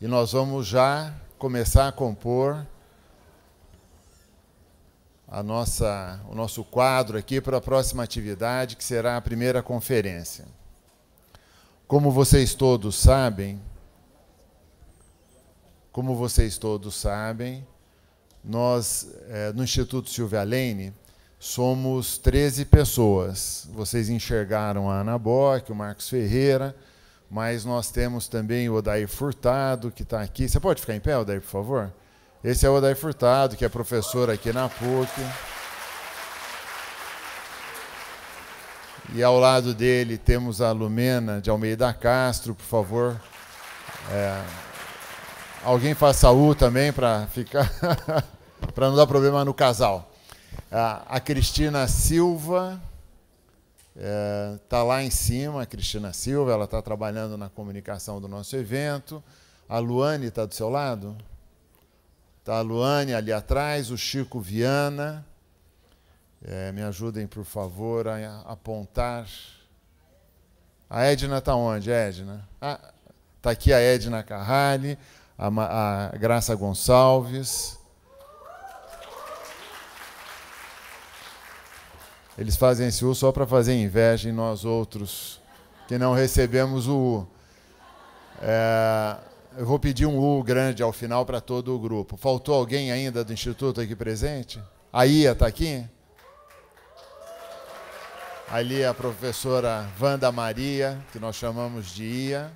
e nós vamos já começar a compor o nosso quadro aqui para a próxima atividade, que será a primeira conferência. Como vocês todos sabem, nós, no Instituto Silvia Lane, somos 13 pessoas. Vocês enxergaram a Ana Bock, o Marcos Ferreira, mas nós temos também o Odair Furtado, que está aqui. Você pode ficar em pé, Odair, por favor? Esse é o Odair Furtado, que é professor aqui na PUC. E ao lado dele temos a Lumena de Almeida Castro, por favor. Alguém faça U também para ficar para não dar problema no casal. A Cristina Silva está lá em cima, a Cristina Silva, ela está trabalhando na comunicação do nosso evento. A Luane está do seu lado? Está a Luane ali atrás, o Chico Viana. Me ajudem, por favor, a apontar. A Edna está onde, Edna? Está aqui a Edna Carrali, a Graça Gonçalves. Eles fazem esse U só para fazer inveja em nós outros, que não recebemos o U. Eu vou pedir um U grande ao final para todo o grupo. Faltou alguém ainda do Instituto aqui presente? A Ia está aqui? Ali a professora Wanda Maria, que nós chamamos de Ia.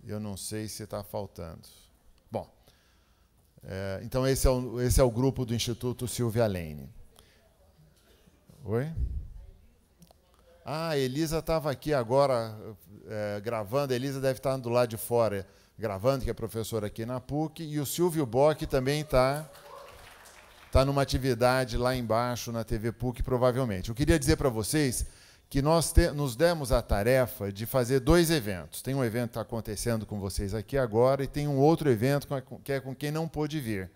Eu não sei se está faltando. Bom, então esse é o grupo do Instituto Silvia Lane. Oi? A Elisa estava aqui agora gravando. A Elisa deve estar do lado de fora gravando, que é professora aqui na PUC. E o Silvio Bock também está numa atividade lá embaixo na TV PUC, provavelmente. Eu queria dizer para vocês que nós nos demos a tarefa de fazer 2 eventos. Tem um evento que está acontecendo com vocês aqui agora e tem um outro evento que é com quem não pôde vir.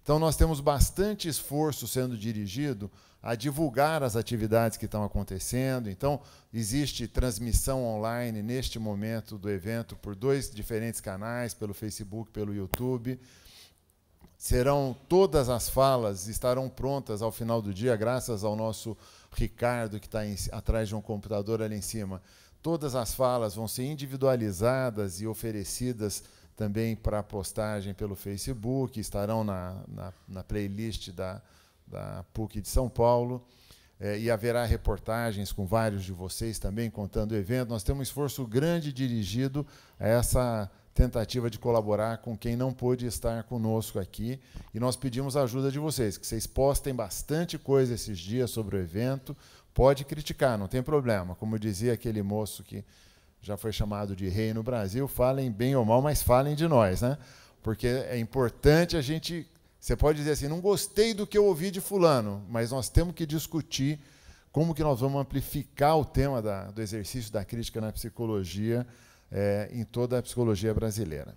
Então, nós temos bastante esforço sendo dirigido a divulgar as atividades que estão acontecendo. Então, existe transmissão online neste momento do evento por 2 diferentes canais, pelo Facebook, pelo YouTube. Todas as falas estarão prontas ao final do dia, graças ao nosso Ricardo, que está atrás de um computador ali em cima. Todas as falas vão ser individualizadas e oferecidas também para postagem pelo Facebook, estarão na playlist da PUC de São Paulo, e haverá reportagens com vários de vocês também contando o evento. Nós temos um esforço grande dirigido a essa tentativa de colaborar com quem não pôde estar conosco aqui, e nós pedimos a ajuda de vocês, que vocês postem bastante coisa esses dias sobre o evento. Pode criticar, não tem problema. Como dizia aquele moço que já foi chamado de rei no Brasil, falem bem ou mal, mas falem de nós, né? Porque é importante a gente... Você pode dizer assim, não gostei do que eu ouvi de fulano, mas nós temos que discutir como que nós vamos amplificar o tema do exercício da crítica na psicologia, em toda a psicologia brasileira.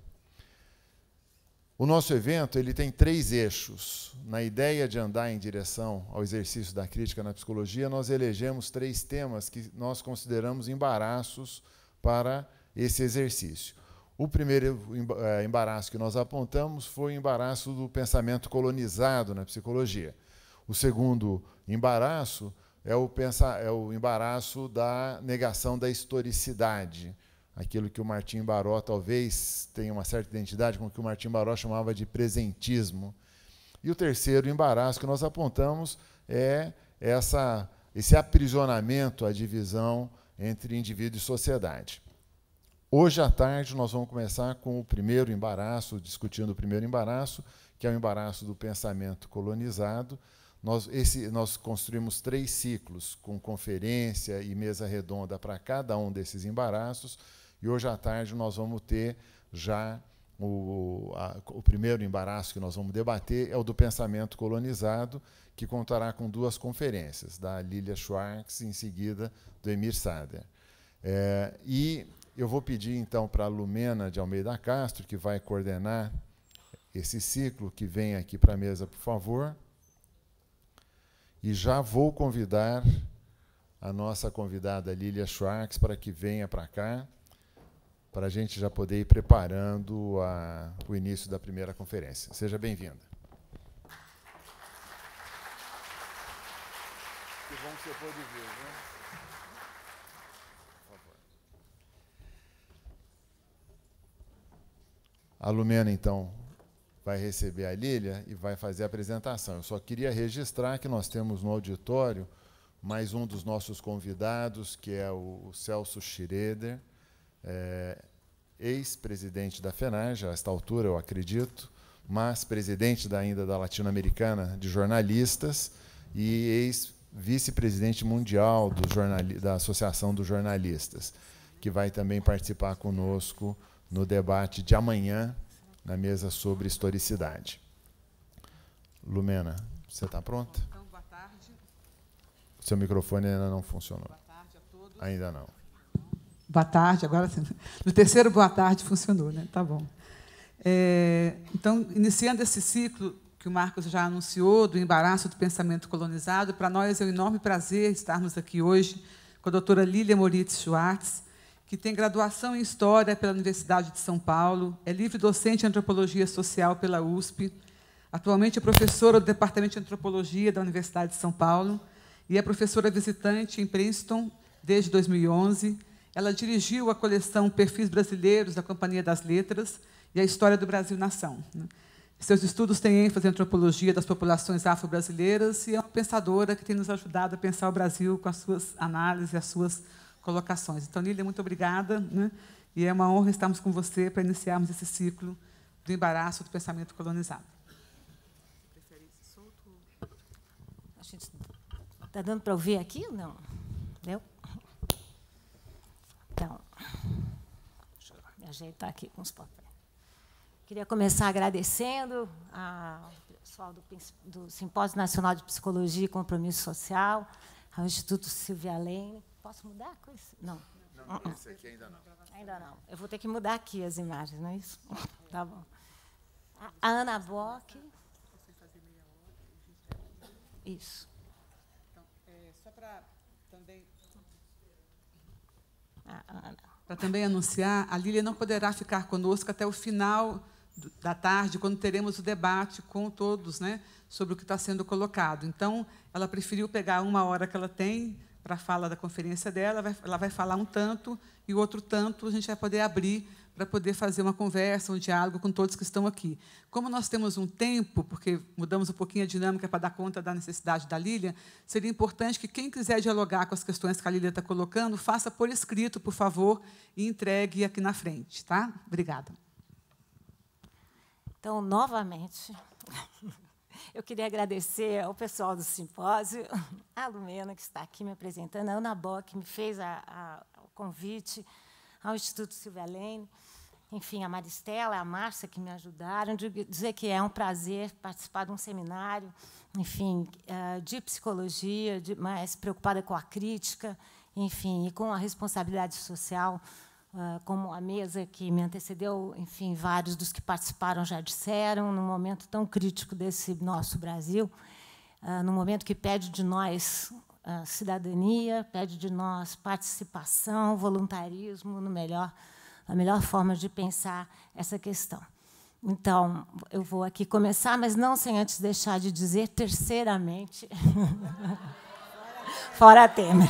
O nosso evento ele tem 3 eixos. Na ideia de andar em direção ao exercício da crítica na psicologia, nós elegemos 3 temas que nós consideramos embaraços para esse exercício. O primeiro embaraço que nós apontamos foi o embaraço do pensamento colonizado na psicologia. O segundo embaraço é o embaraço da negação da historicidade, aquilo que o Martim Baró talvez tenha uma certa identidade com o que o Martim Baró chamava de presentismo. E o terceiro embaraço que nós apontamos é esse aprisionamento, a divisão entre indivíduo e sociedade. Hoje à tarde nós vamos começar com o primeiro embaraço, discutindo o primeiro embaraço, que é o embaraço do pensamento colonizado. Nós construímos 3 ciclos, com conferência e mesa redonda para cada um desses embaraços, e hoje à tarde nós vamos ter já o primeiro embaraço que nós vamos debater, é o do pensamento colonizado, que contará com 2 conferências, da Lilia Schwartz e, em seguida, do Emir Sader. E eu vou pedir, então, para a Lumena de Almeida Castro, que vai coordenar esse ciclo, que vem aqui para a mesa, por favor. E já vou convidar a nossa convidada Lilia Schwartz para que venha para cá. para a gente já poder ir preparando o início da primeira conferência. Seja bem-vinda. Que bom que você pôde vir, né? Por favor. A Lumena, então, vai receber a Lília e vai fazer a apresentação. Eu só queria registrar que nós temos no auditório mais um dos nossos convidados, que é o Celso Schroeder, ex-presidente da FENAGE, a esta altura, eu acredito, mas presidente ainda da Latino-Americana de Jornalistas e ex-vice-presidente mundial da Associação dos Jornalistas, que vai também participar conosco no debate de amanhã, na mesa sobre historicidade. Lumena, você está pronta? Então, boa tarde. O seu microfone ainda não funcionou. Boa tarde a todos. Ainda não. Boa tarde, agora sim. No terceiro boa tarde funcionou, né? Tá bom. Então, iniciando esse ciclo que o Marcos já anunciou, do embaraço do pensamento colonizado, para nós é um enorme prazer estarmos aqui hoje com a doutora Lília Moritz Schwartz, que tem graduação em História pela Universidade de São Paulo, é livre-docente em Antropologia Social pela USP, atualmente é professora do Departamento de Antropologia da Universidade de São Paulo e é professora visitante em Princeton desde 2011. Ela dirigiu a coleção Perfis Brasileiros da Companhia das Letras e a História do Brasil-Nação. Seus estudos têm ênfase em antropologia das populações afro-brasileiras e é uma pensadora que tem nos ajudado a pensar o Brasil com as suas análises e as suas colocações. Então, Lília, muito obrigada, né? E é uma honra estarmos com você para iniciarmos esse ciclo do embaraço do pensamento colonizado. Está dando para ouvir aqui ou não? Deu? Então, deixa eu me ajeitar aqui com os papéis. Queria começar agradecendo ao pessoal do Simpósio Nacional de Psicologia e Compromisso Social, ao Instituto Silvia Lane. Posso mudar a coisa? Não. Não, esse aqui ainda não. Ainda não. Eu vou ter que mudar aqui as imagens, não é isso? Tá bom. A Ana Bock. Isso. Então, só para também... Ana. Para também anunciar, a Lília não poderá ficar conosco até o final da tarde, quando teremos o debate com todos, né, sobre o que está sendo colocado. Então, ela preferiu pegar uma hora que ela tem para a fala da conferência dela, ela vai falar um tanto, e o outro tanto a gente vai poder abrir para poder fazer uma conversa, um diálogo com todos que estão aqui. Como nós temos um tempo, porque mudamos um pouquinho a dinâmica para dar conta da necessidade da Lília, seria importante que quem quiser dialogar com as questões que a Lília está colocando, faça por escrito, por favor, e entregue aqui na frente. Tá? Obrigada. Então, novamente, eu queria agradecer ao pessoal do simpósio, a Lumena, que está aqui me apresentando, a Ana Bock, que me fez o convite, ao Instituto Silvia Lane, enfim, a Maristela, a Márcia, que me ajudaram, dizer que é um prazer participar de um seminário, enfim, de psicologia, mais preocupada com a crítica, enfim, e com a responsabilidade social, como a mesa que me antecedeu, enfim, vários dos que participaram já disseram, num momento tão crítico desse nosso Brasil, num momento que pede de nós cidadania, pede de nós participação, voluntarismo, a melhor forma de pensar essa questão. Então, eu vou aqui começar, mas não sem antes deixar de dizer, terceiramente, fora Temer.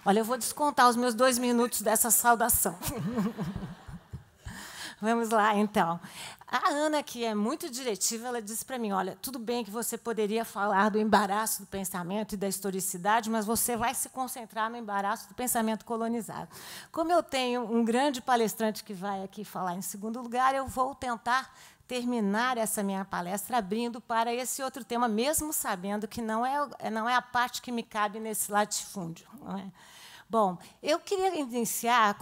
Olha, eu vou descontar os meus 2 minutos dessa saudação. Vamos lá, então. A Ana, que é muito diretiva, ela disse para mim, olha, tudo bem que você poderia falar do embaraço do pensamento e da historicidade, mas você vai se concentrar no embaraço do pensamento colonizado. Como eu tenho um grande palestrante que vai aqui falar em segundo lugar, eu vou tentar terminar essa minha palestra abrindo para esse outro tema, mesmo sabendo que não é a parte que me cabe nesse latifúndio. Não é? Bom, eu queria iniciar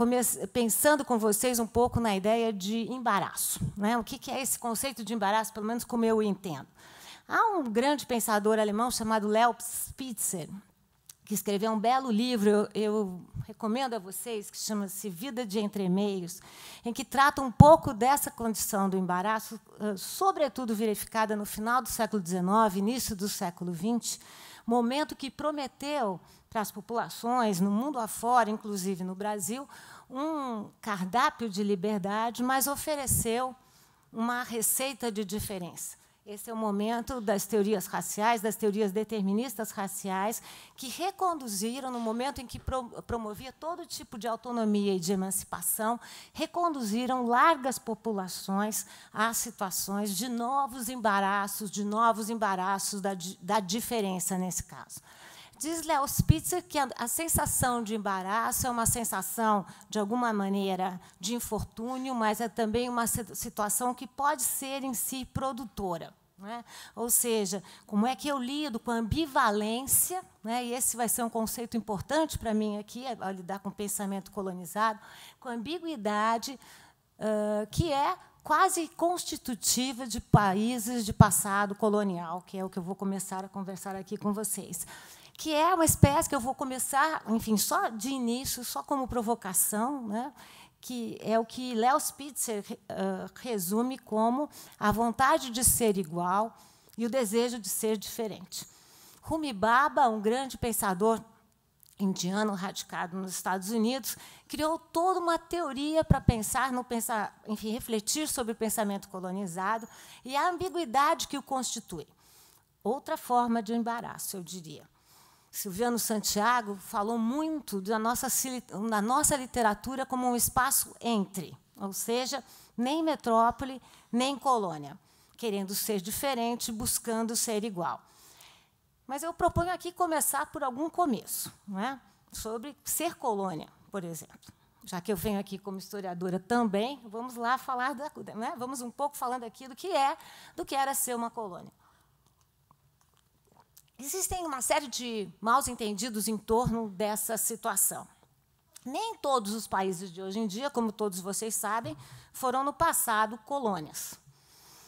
pensando com vocês um pouco na ideia de embaraço. Né? O que é esse conceito de embaraço, pelo menos como eu o entendo? Há um grande pensador alemão chamado Leo Spitzer, que escreveu um belo livro, eu recomendo a vocês, que chama-se Vida de Entremeios, em que trata um pouco dessa condição do embaraço, sobretudo verificada no final do século XIX, início do século XX, momento que prometeu para as populações, no mundo afora, inclusive no Brasil, um cardápio de liberdade, mas ofereceu uma receita de diferença. Esse é o momento das teorias raciais, das teorias deterministas raciais, que reconduziram, no momento em que promovia todo tipo de autonomia e de emancipação, reconduziram largas populações a situações de novos embaraços da diferença, nesse caso. Diz Léo Spitzer que a sensação de embaraço é uma sensação, de alguma maneira, de infortúnio, mas é também uma situação que pode ser, em si, produtora. Né? Ou seja, como é que eu lido com a ambivalência, né? E esse vai ser um conceito importante para mim aqui, ao lidar com o pensamento colonizado, com a ambiguidade que é quase constitutiva de países de passado colonial, que é o que eu vou começar a conversar aqui com vocês. Que é uma espécie que eu vou começar, enfim, só de início, só como provocação, né? Que é o que Léo Spitzer resume como a vontade de ser igual e o desejo de ser diferente. Rumi Baba, um grande pensador indiano radicado nos Estados Unidos, criou toda uma teoria para enfim, refletir sobre o pensamento colonizado e a ambiguidade que o constitui. Outra forma de embaraço, eu diria. Silviano Santiago falou muito da nossa literatura como um espaço entre, ou seja, nem metrópole, nem colônia, querendo ser diferente, buscando ser igual. Mas eu proponho aqui começar por algum começo, não é? Sobre ser colônia, por exemplo. Já que eu venho aqui como historiadora também, vamos lá falar, né? Vamos um pouco falando aqui do que era ser uma colônia. Existem uma série de mal-entendidos em torno dessa situação. Nem todos os países de hoje em dia, como todos vocês sabem, foram, no passado, colônias.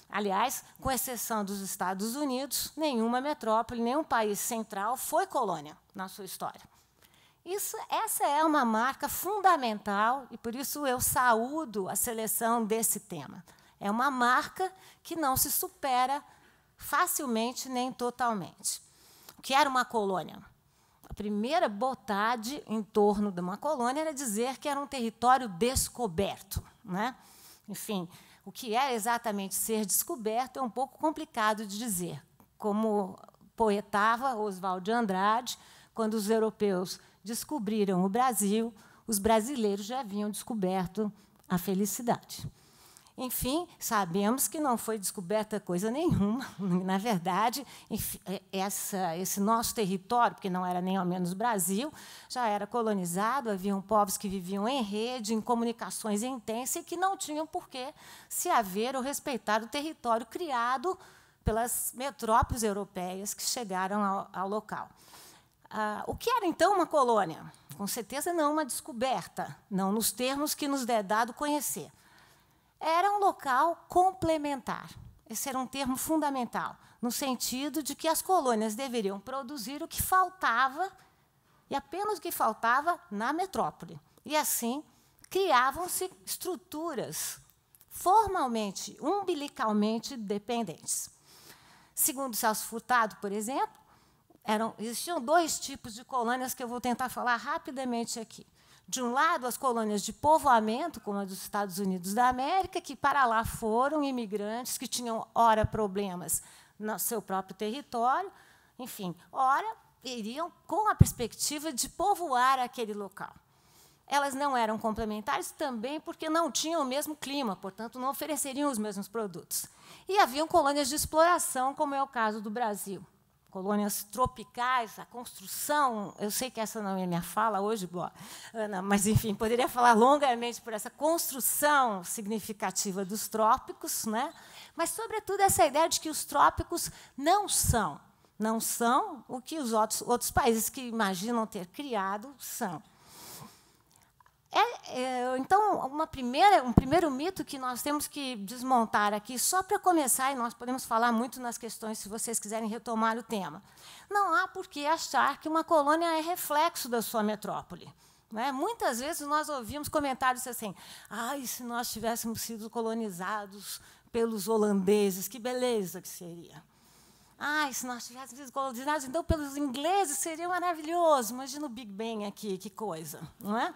Aliás, com exceção dos Estados Unidos, nenhuma metrópole, nenhum país central foi colônia na sua história. Essa é uma marca fundamental, e, por isso, eu saúdo a seleção desse tema. É uma marca que não se supera facilmente nem totalmente. O que era uma colônia? A primeira botade em torno de uma colônia era dizer que era um território descoberto, né? Enfim, o que é exatamente ser descoberto é um pouco complicado de dizer. Como poetava Oswald de Andrade, quando os europeus descobriram o Brasil, os brasileiros já haviam descoberto a felicidade. Enfim, sabemos que não foi descoberta coisa nenhuma. Na verdade, esse nosso território, porque não era nem ao menos Brasil, já era colonizado, haviam povos que viviam em rede, em comunicações intensas, e que não tinham por que se haver ou respeitar o território criado pelas metrópoles europeias que chegaram ao local. O que era, então, uma colônia? Com certeza não uma descoberta, não nos termos que nos é dado conhecer. Era um local complementar. Esse era um termo fundamental, no sentido de que as colônias deveriam produzir o que faltava, e apenas o que faltava, na metrópole. E, assim, criavam-se estruturas formalmente, umbilicalmente dependentes. Segundo Celso Furtado, por exemplo, existiam dois tipos de colônias que eu vou tentar falar rapidamente aqui. De um lado, as colônias de povoamento, como a dos Estados Unidos da América, que para lá foram imigrantes que tinham, ora, problemas no seu próprio território, enfim, ora, iriam com a perspectiva de povoar aquele local. Elas não eram complementares também porque não tinham o mesmo clima, portanto, não ofereceriam os mesmos produtos. E haviam colônias de exploração, como é o caso do Brasil. Colônias tropicais, a construção, eu sei que essa não é minha fala hoje, Ana, mas, enfim, poderia falar longamente por essa construção significativa dos trópicos, né? Mas, sobretudo, essa ideia de que os trópicos não são o que os outros países que imaginam ter criado são. Então, um primeiro mito que nós temos que desmontar aqui, só para começar, e nós podemos falar muito nas questões, se vocês quiserem retomar o tema. Não há por que achar que uma colônia é reflexo da sua metrópole. Né? Muitas vezes nós ouvimos comentários assim, se nós tivéssemos sido colonizados pelos holandeses, que beleza que seria. Se nós tivéssemos sido colonizados, então, pelos ingleses, seria maravilhoso. Imagina o Big Bang aqui, que coisa. Não é?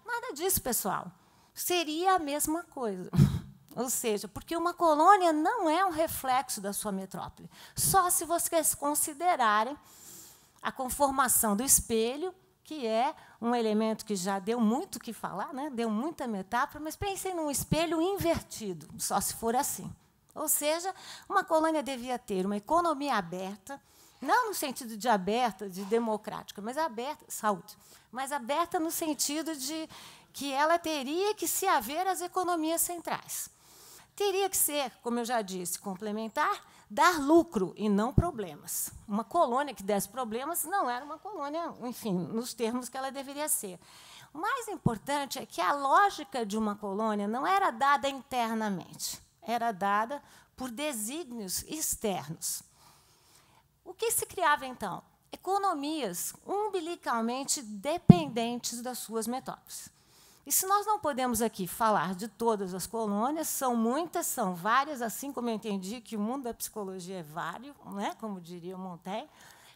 Nada disso, pessoal. Seria a mesma coisa. Ou seja, porque uma colônia não é um reflexo da sua metrópole. Só se vocês considerarem a conformação do espelho, que é um elemento que já deu muito o que falar, né? Deu muita metáfora, mas pensem num espelho invertido, só se for assim. Ou seja, uma colônia devia ter uma economia aberta, não no sentido de aberta, de democrática, mas aberta, saúde, mas aberta no sentido de que ela teria que se haver às economias centrais. Teria que ser, como eu já disse, complementar, dar lucro e não problemas. Uma colônia que desse problemas não era uma colônia, enfim, nos termos que ela deveria ser. O mais importante é que a lógica de uma colônia não era dada internamente, era dada por desígnios externos. O que se criava, então? Economias umbilicalmente dependentes das suas metrópoles. E se nós não podemos aqui falar de todas as colônias, são muitas, são várias, assim como eu entendi que o mundo da psicologia é vário, né? Como diria Montaigne,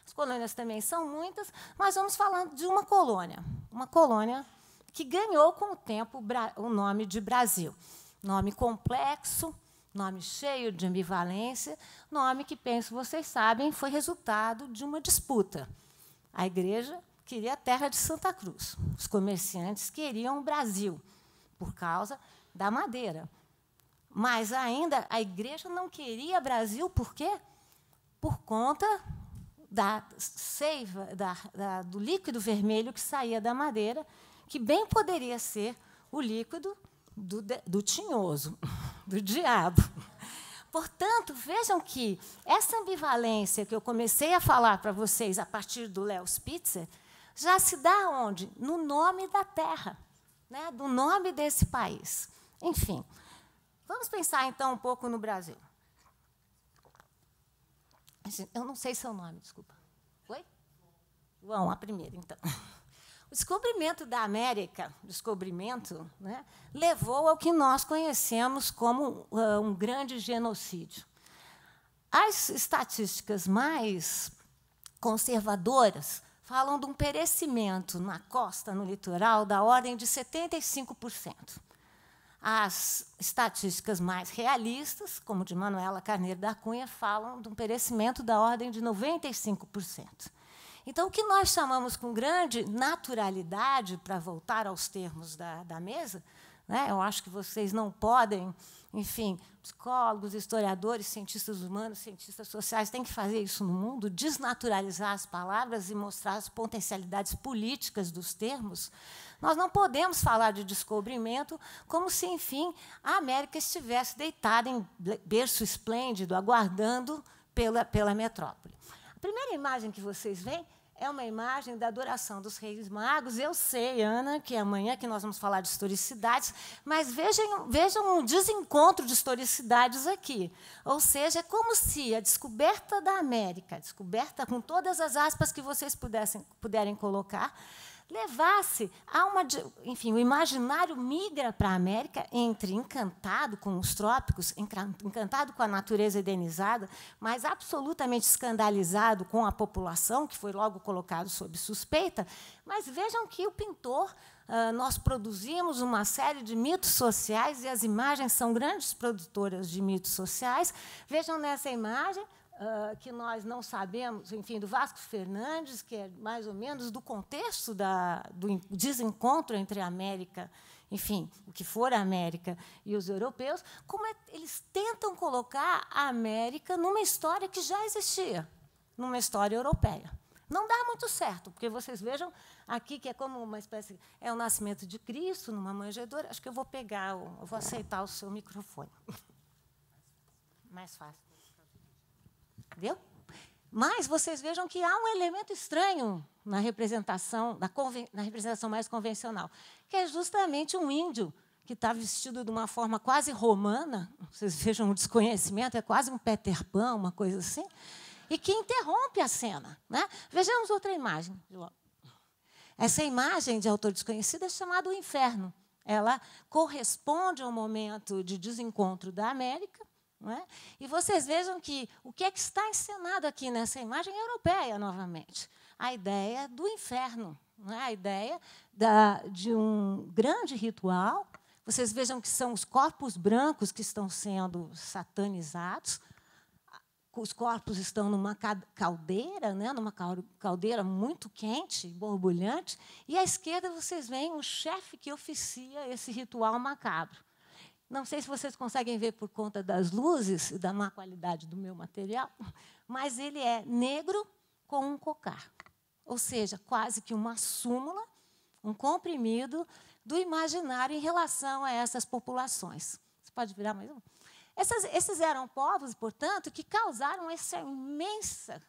as colônias também são muitas, mas vamos falando de uma colônia que ganhou com o tempo o nome de Brasil. Nome complexo, nome cheio de ambivalência, nome que, penso vocês sabem, foi resultado de uma disputa. A Igreja queria a terra de Santa Cruz. Os comerciantes queriam o Brasil, por causa da madeira. Mas, ainda, a Igreja não queria Brasil, por quê? Por conta da seiva, do líquido vermelho que saía da madeira, que bem poderia ser o líquido do tinhoso, do diabo. Portanto, vejam que essa ambivalência que eu comecei a falar para vocês a partir do Léo Spitzer já se dá onde? No nome da terra, né? Do nome desse país. Enfim, vamos pensar, então, um pouco no Brasil. Eu não sei seu nome, desculpa. Oi? João, a primeira, então. O descobrimento da América, né, levou ao que nós conhecemos como um grande genocídio. As estatísticas mais conservadoras falam de um perecimento na costa, no litoral, da ordem de 75%. As estatísticas mais realistas, como de Manuela Carneiro da Cunha, falam de um perecimento da ordem de 95%. Então, o que nós chamamos com grande naturalidade, para voltar aos termos da mesa, né, eu acho que vocês não podem, enfim, psicólogos, historiadores, cientistas humanos, cientistas sociais, têm que fazer isso no mundo, desnaturalizar as palavras e mostrar as potencialidades políticas dos termos. Nós não podemos falar de descobrimento como se, enfim, a América estivesse deitada em berço esplêndido, aguardando pela metrópole. A primeira imagem que vocês veem é uma imagem da adoração dos Reis Magos. Eu sei, Ana, que é amanhã que nós vamos falar de historicidades, mas vejam um desencontro de historicidades aqui. Ou seja, é como se a descoberta da América, descoberta com todas as aspas que vocês puderem colocar, levasse a uma... Enfim, o imaginário migra para a América, entre encantado com os trópicos, encantado com a natureza edenizada, mas absolutamente escandalizado com a população, que foi logo colocado sob suspeita. Mas vejam que o pintor... nós produzimos uma série de mitos sociais, e as imagens são grandes produtoras de mitos sociais. Vejam nessa imagem, que nós não sabemos, enfim, do Vasco Fernandes, que é mais ou menos do contexto do desencontro entre a América, enfim, o que for a América e os europeus, como eles tentam colocar a América numa história que já existia, numa história europeia. Não dá muito certo, porque vocês vejam aqui que é como uma espécie... É o nascimento de Cristo numa manjedoura. Acho que eu vou eu vou aceitar o seu microfone. Mais fácil. Entendeu? Mas vocês vejam que há um elemento estranho na representação mais convencional, que é justamente um índio que está vestido de uma forma quase romana, vocês vejam o desconhecimento, é quase um Peter Pan, uma coisa assim, e que interrompe a cena, né? Vejamos outra imagem. Essa imagem de autor desconhecido é chamada O Inferno. Ela corresponde ao momento de desencontro da América, não é? E vocês vejam que o que é que está encenado aqui nessa imagem é europeia, novamente. A ideia do inferno, não é? A ideia de um grande ritual. Vocês vejam que são os corpos brancos que estão sendo satanizados. Os corpos estão numa caldeira, né? Numa caldeira muito quente, borbulhante. E à esquerda vocês veem o chefe que oficia esse ritual macabro. Não sei se vocês conseguem ver por conta das luzes e da má qualidade do meu material, mas ele é negro com um cocar. Ou seja, quase que uma súmula, um comprimido do imaginário em relação a essas populações. Você pode virar mais um? Esses eram povos, portanto, que causaram essa imensa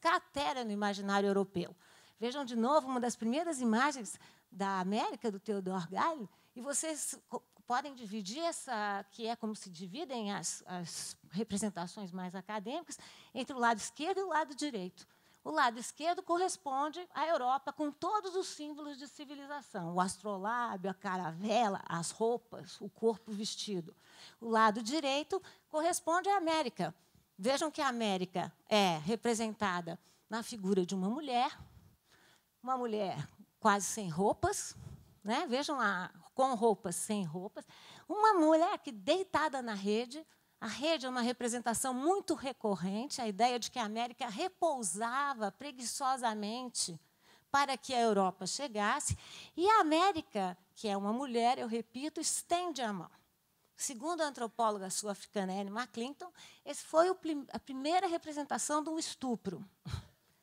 cratera no imaginário europeu. Vejam de novo uma das primeiras imagens da América, do Theodor Geisel, e vocês podem dividir essa, que é como se dividem as representações mais acadêmicas, entre o lado esquerdo e o lado direito. O lado esquerdo corresponde à Europa com todos os símbolos de civilização, o astrolábio, a caravela, as roupas, o corpo vestido. O lado direito corresponde à América. Vejam que a América é representada na figura de uma mulher quase sem roupas, né? Vejam, com roupas, sem roupas, uma mulher que deitada na rede. A rede é uma representação muito recorrente, a ideia de que a América repousava preguiçosamente para que a Europa chegasse, e a América, que é uma mulher, eu repito, estende a mão. Segundo a antropóloga sul-africana Anne McClinton, esse foi a primeira representação do estupro.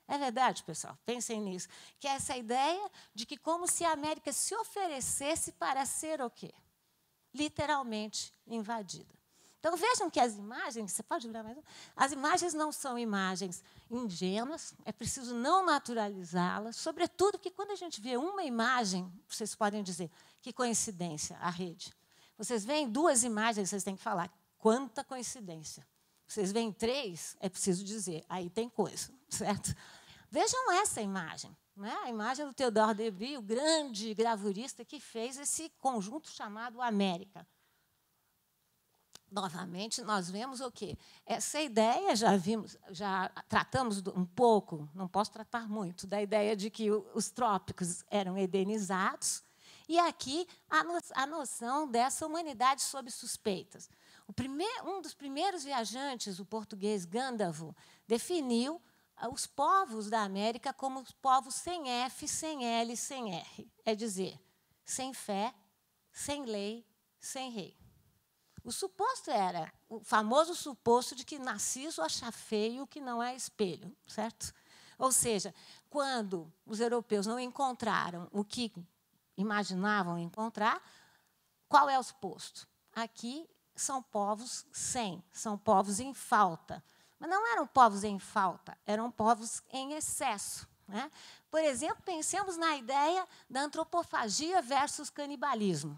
É verdade, pessoal? Pensem nisso. Que é essa ideia de que como se a América se oferecesse para ser o quê? Literalmente invadida. Então, vejam que as imagens, você pode virar mais um? As imagens não são imagens ingênuas, é preciso não naturalizá-las, sobretudo que quando a gente vê uma imagem, vocês podem dizer, que coincidência, a rede. Vocês veem duas imagens, vocês têm que falar, quanta coincidência. Vocês veem três, é preciso dizer, aí tem coisa, certo? Vejam essa imagem, né? A imagem do Theodore Deby, o grande gravurista que fez esse conjunto chamado América. Novamente, nós vemos o quê? Essa ideia, já tratamos um pouco, não posso tratar muito, da ideia de que os trópicos eram edenizados, e aqui a noção dessa humanidade sob suspeitas. Um dos primeiros viajantes, o português Gandavo, definiu os povos da América como povos sem F, sem L, sem R. É dizer, sem fé, sem lei, sem rei. O suposto era o famoso suposto de que Narciso acha feio o que não é espelho, certo? Ou seja, quando os europeus não encontraram o que imaginavam encontrar, qual é o suposto? Aqui são povos sem, são povos em falta. Mas não eram povos em falta, eram povos em excesso, né? Por exemplo, pensemos na ideia da antropofagia versus canibalismo.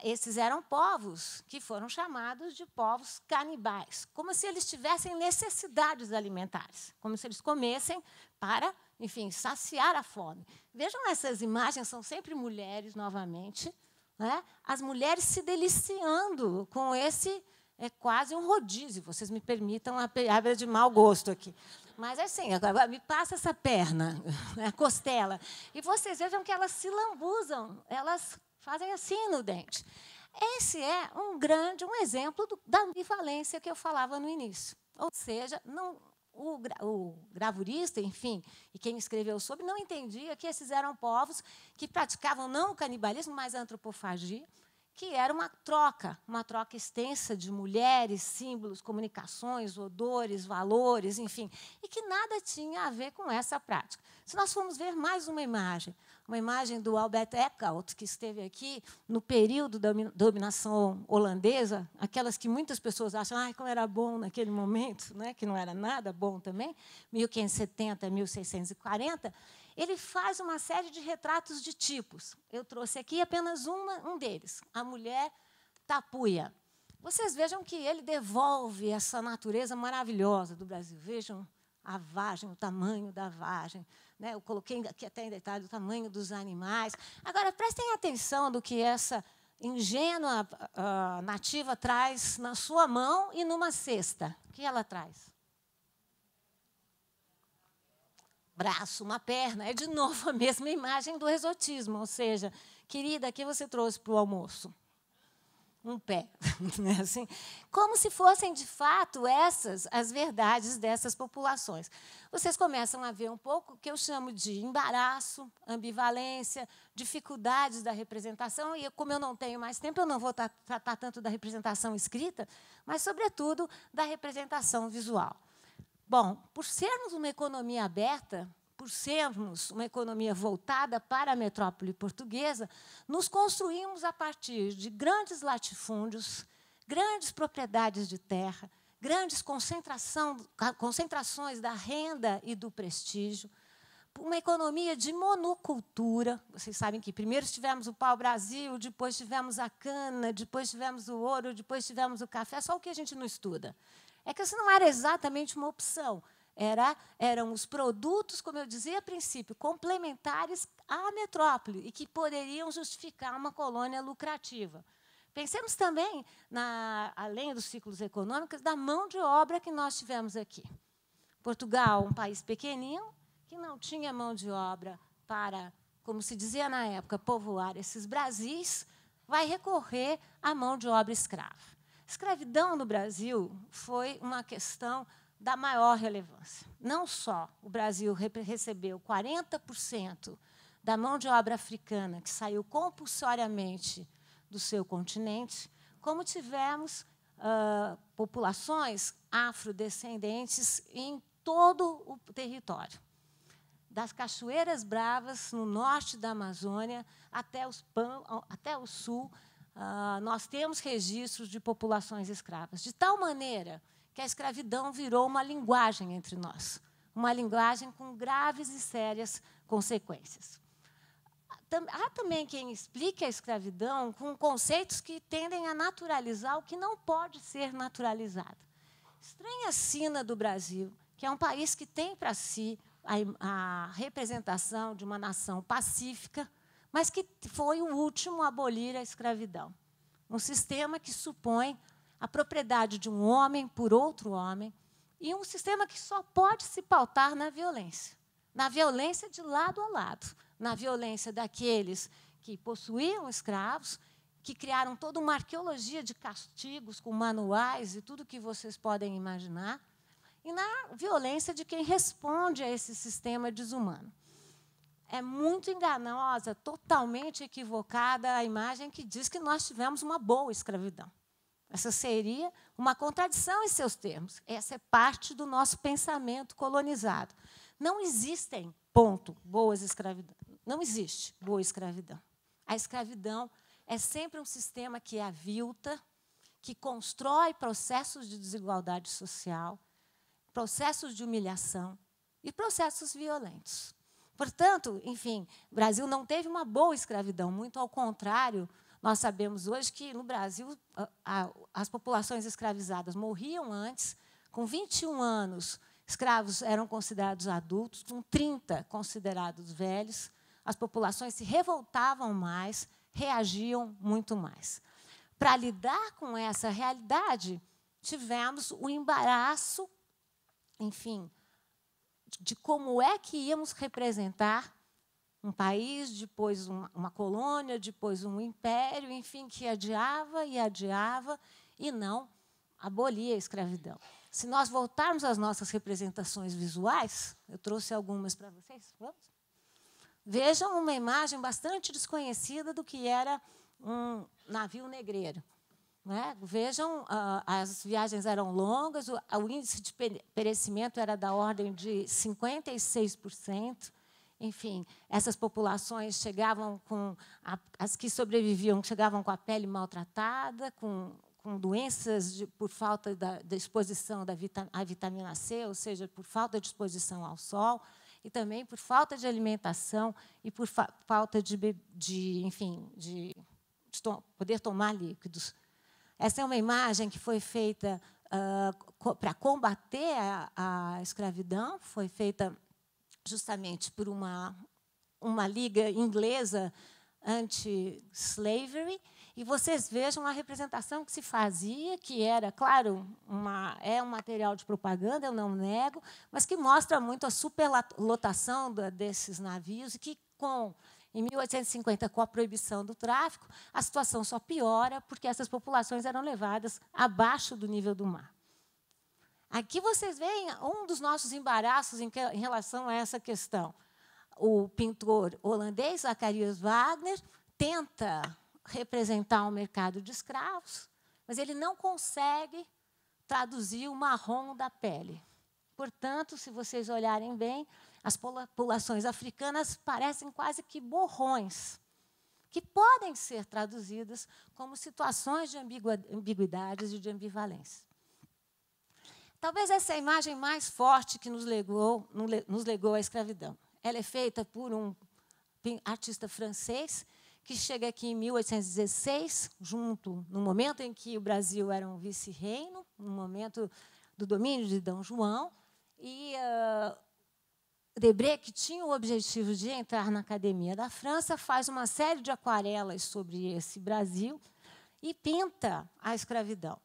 Esses eram povos que foram chamados de povos canibais, como se eles tivessem necessidades alimentares, como se eles comessem para, enfim, saciar a fome. Vejam, essas imagens são sempre mulheres, novamente, né? As mulheres se deliciando com esse, é quase um rodízio, vocês me permitam a piada de mau gosto aqui. Mas, assim, agora me passa essa perna, a costela, e vocês vejam que elas se lambuzam, elas fazem assim no dente. Esse é um exemplo da ambivalência que eu falava no início. Ou seja, o gravurista, enfim, e quem escreveu sobre, não entendia que esses eram povos que praticavam não o canibalismo, mas a antropofagia, que era uma troca extensa de mulheres, símbolos, comunicações, odores, valores, enfim, e que nada tinha a ver com essa prática. Se nós formos ver mais uma imagem do Albert Eckhout, que esteve aqui no período da dominação holandesa, aquelas que muitas pessoas acham como era bom naquele momento, né, que não era nada bom também, 1570, 1640, ele faz uma série de retratos de tipos. Eu trouxe aqui apenas um deles, a mulher tapuia. Vocês vejam que ele devolve essa natureza maravilhosa do Brasil. Vejam a vagem, o tamanho da vagem. Né? Eu coloquei aqui até em detalhe o tamanho dos animais. Agora, prestem atenção do que essa ingênua nativa traz na sua mão e numa cesta. O que ela traz? Braço, uma perna. É, de novo, a mesma imagem do exotismo. Ou seja, querida, aqui você trouxe para o almoço um pé. Assim, como se fossem, de fato, essas as verdades dessas populações. Vocês começam a ver um pouco o que eu chamo de embaraço, ambivalência, dificuldades da representação. E, como eu não tenho mais tempo, eu não vou tratar tanto da representação escrita, mas, sobretudo, da representação visual. Bom, por sermos uma economia aberta, por sermos uma economia voltada para a metrópole portuguesa, nos construímos a partir de grandes latifúndios, grandes propriedades de terra, grandes concentrações da renda e do prestígio, uma economia de monocultura. Vocês sabem que primeiro tivemos o pau-brasil, depois tivemos a cana, depois tivemos o ouro, depois tivemos o café, só o que a gente não estuda. É que isso não era exatamente uma opção. Eram os produtos, como eu dizia a princípio, complementares à metrópole e que poderiam justificar uma colônia lucrativa. Pensemos também, além dos ciclos econômicos, da mão de obra que nós tivemos aqui. Portugal, um país pequenino, que não tinha mão de obra para, como se dizia na época, povoar esses Brasis, vai recorrer à mão de obra escrava. Escravidão no Brasil foi uma questão da maior relevância. Não só o Brasil recebeu 40% da mão de obra africana que saiu compulsoriamente do seu continente, como tivemos populações afrodescendentes em todo o território. Das Cachoeiras Bravas, no norte da Amazônia, até o sul, nós temos registros de populações escravas, de tal maneira que a escravidão virou uma linguagem entre nós, uma linguagem com graves e sérias consequências. Há também quem explique a escravidão com conceitos que tendem a naturalizar o que não pode ser naturalizado. Estranha sina do Brasil, que é um país que tem para si a representação de uma nação pacífica, mas que foi o último a abolir a escravidão. Um sistema que supõe a propriedade de um homem por outro homem e um sistema que só pode se pautar na violência de lado a lado, na violência daqueles que possuíam escravos, que criaram toda uma arqueologia de castigos com manuais e tudo que vocês podem imaginar, e na violência de quem responde a esse sistema desumano. É muito enganosa, totalmente equivocada a imagem que diz que nós tivemos uma boa escravidão. Essa seria uma contradição em seus termos. Essa é parte do nosso pensamento colonizado. Não existem, ponto, boas escravidão. Não existe boa escravidão. A escravidão é sempre um sistema que avilta, que constrói processos de desigualdade social, processos de humilhação e processos violentos. Portanto, enfim, o Brasil não teve uma boa escravidão, muito ao contrário. Nós sabemos hoje que, no Brasil, as populações escravizadas morriam antes. Com 21 anos, escravos eram considerados adultos, com 30 considerados velhos. As populações se revoltavam mais, reagiam muito mais. Para lidar com essa realidade, tivemos o embaraço, enfim, de como é que íamos representar um país, depois uma colônia, depois um império, enfim, que adiava e não abolia a escravidão. Se nós voltarmos às nossas representações visuais, eu trouxe algumas para vocês, vamos? Vejam uma imagem bastante desconhecida do que era um navio negreiro. Né? Vejam, as viagens eram longas, o índice de perecimento era da ordem de 56%. Enfim, essas populações chegavam com... As que sobreviviam chegavam com a pele maltratada, com doenças por falta da exposição à vitamina C, ou seja, por falta de exposição ao sol, e também por falta de alimentação e por falta de poder tomar líquidos. Essa é uma imagem que foi feita para combater a escravidão, foi feita justamente por uma liga inglesa anti-slavery, e vocês vejam a representação que se fazia, que era, claro, um material de propaganda, eu não nego, mas que mostra muito a superlotação desses navios, e que, em 1850, com a proibição do tráfico, a situação só piora, porque essas populações eram levadas abaixo do nível do mar. Aqui vocês veem um dos nossos embaraços em relação a essa questão. O pintor holandês, Zacarias Wagner, tenta representar um mercado de escravos, mas ele não consegue traduzir o marrom da pele. Portanto, se vocês olharem bem, as populações africanas parecem quase que borrões, que podem ser traduzidas como situações de ambiguidades e de ambivalência. Talvez essa é a imagem mais forte que nos legou a escravidão. Ela é feita por um artista francês que chega aqui em 1816, no momento em que o Brasil era um vice-reino, no momento do domínio de D. João, e Debré, que tinha o objetivo de entrar na Academia da França, faz uma série de aquarelas sobre esse Brasil e pinta a escravidão.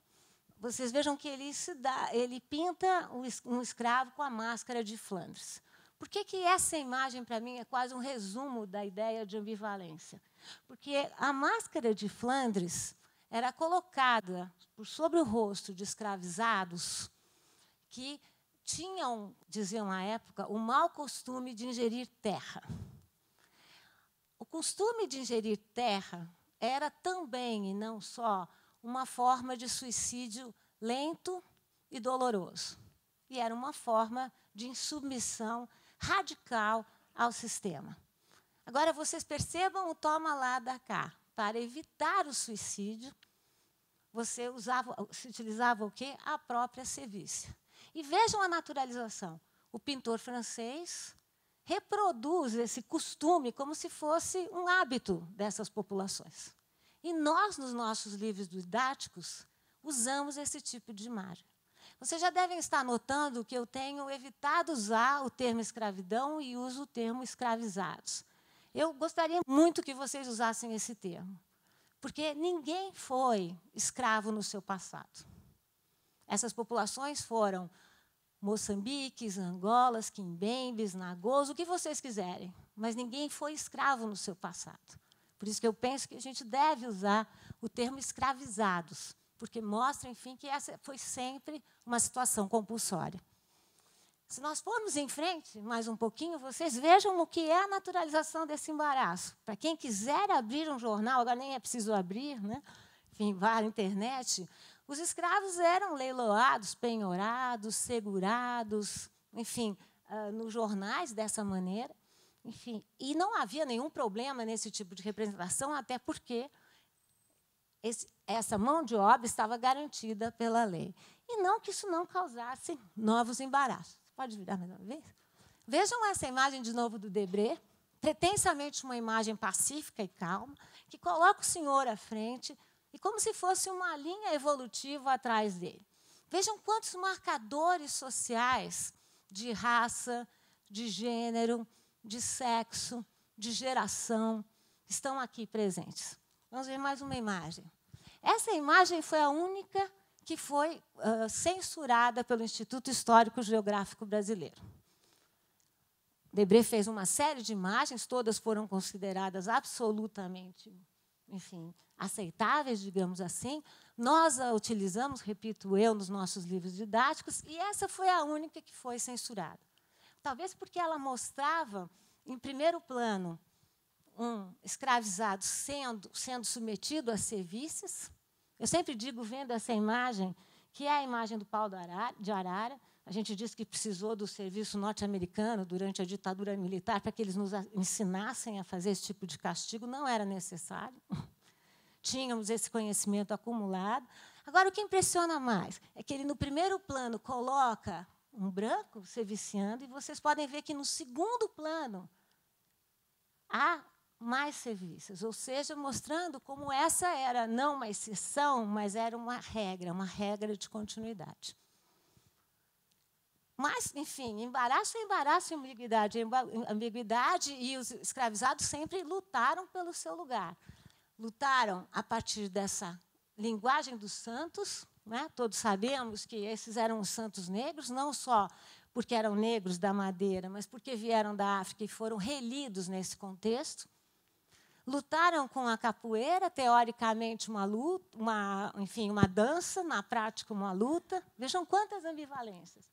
Vocês vejam que ele pinta um escravo com a máscara de Flandres. Por que essa imagem, para mim, é quase um resumo da ideia de ambivalência? Porque a máscara de Flandres era colocada por sobre o rosto de escravizados que tinham, diziam à época, o mau costume de ingerir terra. O costume de ingerir terra era também, e não só, uma forma de suicídio lento e doloroso. E era uma forma de insubmissão radical ao sistema. Agora, vocês percebam o toma lá da cá. Para evitar o suicídio, se utilizava o quê? A própria sevícia. E vejam a naturalização. O pintor francês reproduz esse costume como se fosse um hábito dessas populações. E nós, nos nossos livros didáticos, usamos esse tipo de imagem. Vocês já devem estar notando que eu tenho evitado usar o termo escravidão e uso o termo escravizados. Eu gostaria muito que vocês usassem esse termo, porque ninguém foi escravo no seu passado. Essas populações foram Moçambiques, Angolas, Quimbembes, Nagôs, o que vocês quiserem, mas ninguém foi escravo no seu passado. Por isso que eu penso que a gente deve usar o termo escravizados, porque mostra, enfim, que essa foi sempre uma situação compulsória. Se nós formos em frente mais um pouquinho, vocês vejam o que é a naturalização desse embaraço. Para quem quiser abrir um jornal, agora nem é preciso abrir, né? Enfim, vá à internet. Os escravos eram leiloados, penhorados, segurados, enfim, nos jornais dessa maneira. Enfim, e não havia nenhum problema nesse tipo de representação, até porque essa mão de obra estava garantida pela lei. E não que isso não causasse novos embaraços. Pode virar mais uma vez? Vejam essa imagem de novo do Debré, pretensamente uma imagem pacífica e calma, que coloca o senhor à frente e como se fosse uma linha evolutiva atrás dele. Vejam quantos marcadores sociais de raça, de gênero, de sexo, de geração estão aqui presentes. Vamos ver mais uma imagem. Essa imagem foi a única que foi censurada pelo Instituto Histórico Geográfico Brasileiro. Debré fez uma série de imagens, todas foram consideradas absolutamente, enfim, aceitáveis, digamos assim. Nós a utilizamos, repito eu, nos nossos livros didáticos, e essa foi a única que foi censurada. Talvez porque ela mostrava, em primeiro plano, um escravizado sendo submetido a serviços. Eu sempre digo, vendo essa imagem, que é a imagem do pau de arara. A gente diz que precisou do serviço norte-americano durante a ditadura militar para que eles nos ensinassem a fazer esse tipo de castigo. Não era necessário. Tínhamos esse conhecimento acumulado. Agora, o que impressiona mais é que ele, no primeiro plano, coloca um branco se viciando, e vocês podem ver que, no segundo plano, há mais serviços, ou seja, mostrando como essa era não uma exceção, mas era uma regra de continuidade. Mas, enfim, embaraço é embaraço, ambiguidade, e os escravizados sempre lutaram pelo seu lugar. Lutaram a partir dessa linguagem dos santos, né? Todos sabemos que esses eram os santos negros, não só porque eram negros da madeira, mas porque vieram da África e foram relidos nesse contexto. Lutaram com a capoeira, teoricamente uma luta, uma dança, na prática uma luta. Vejam quantas ambivalências.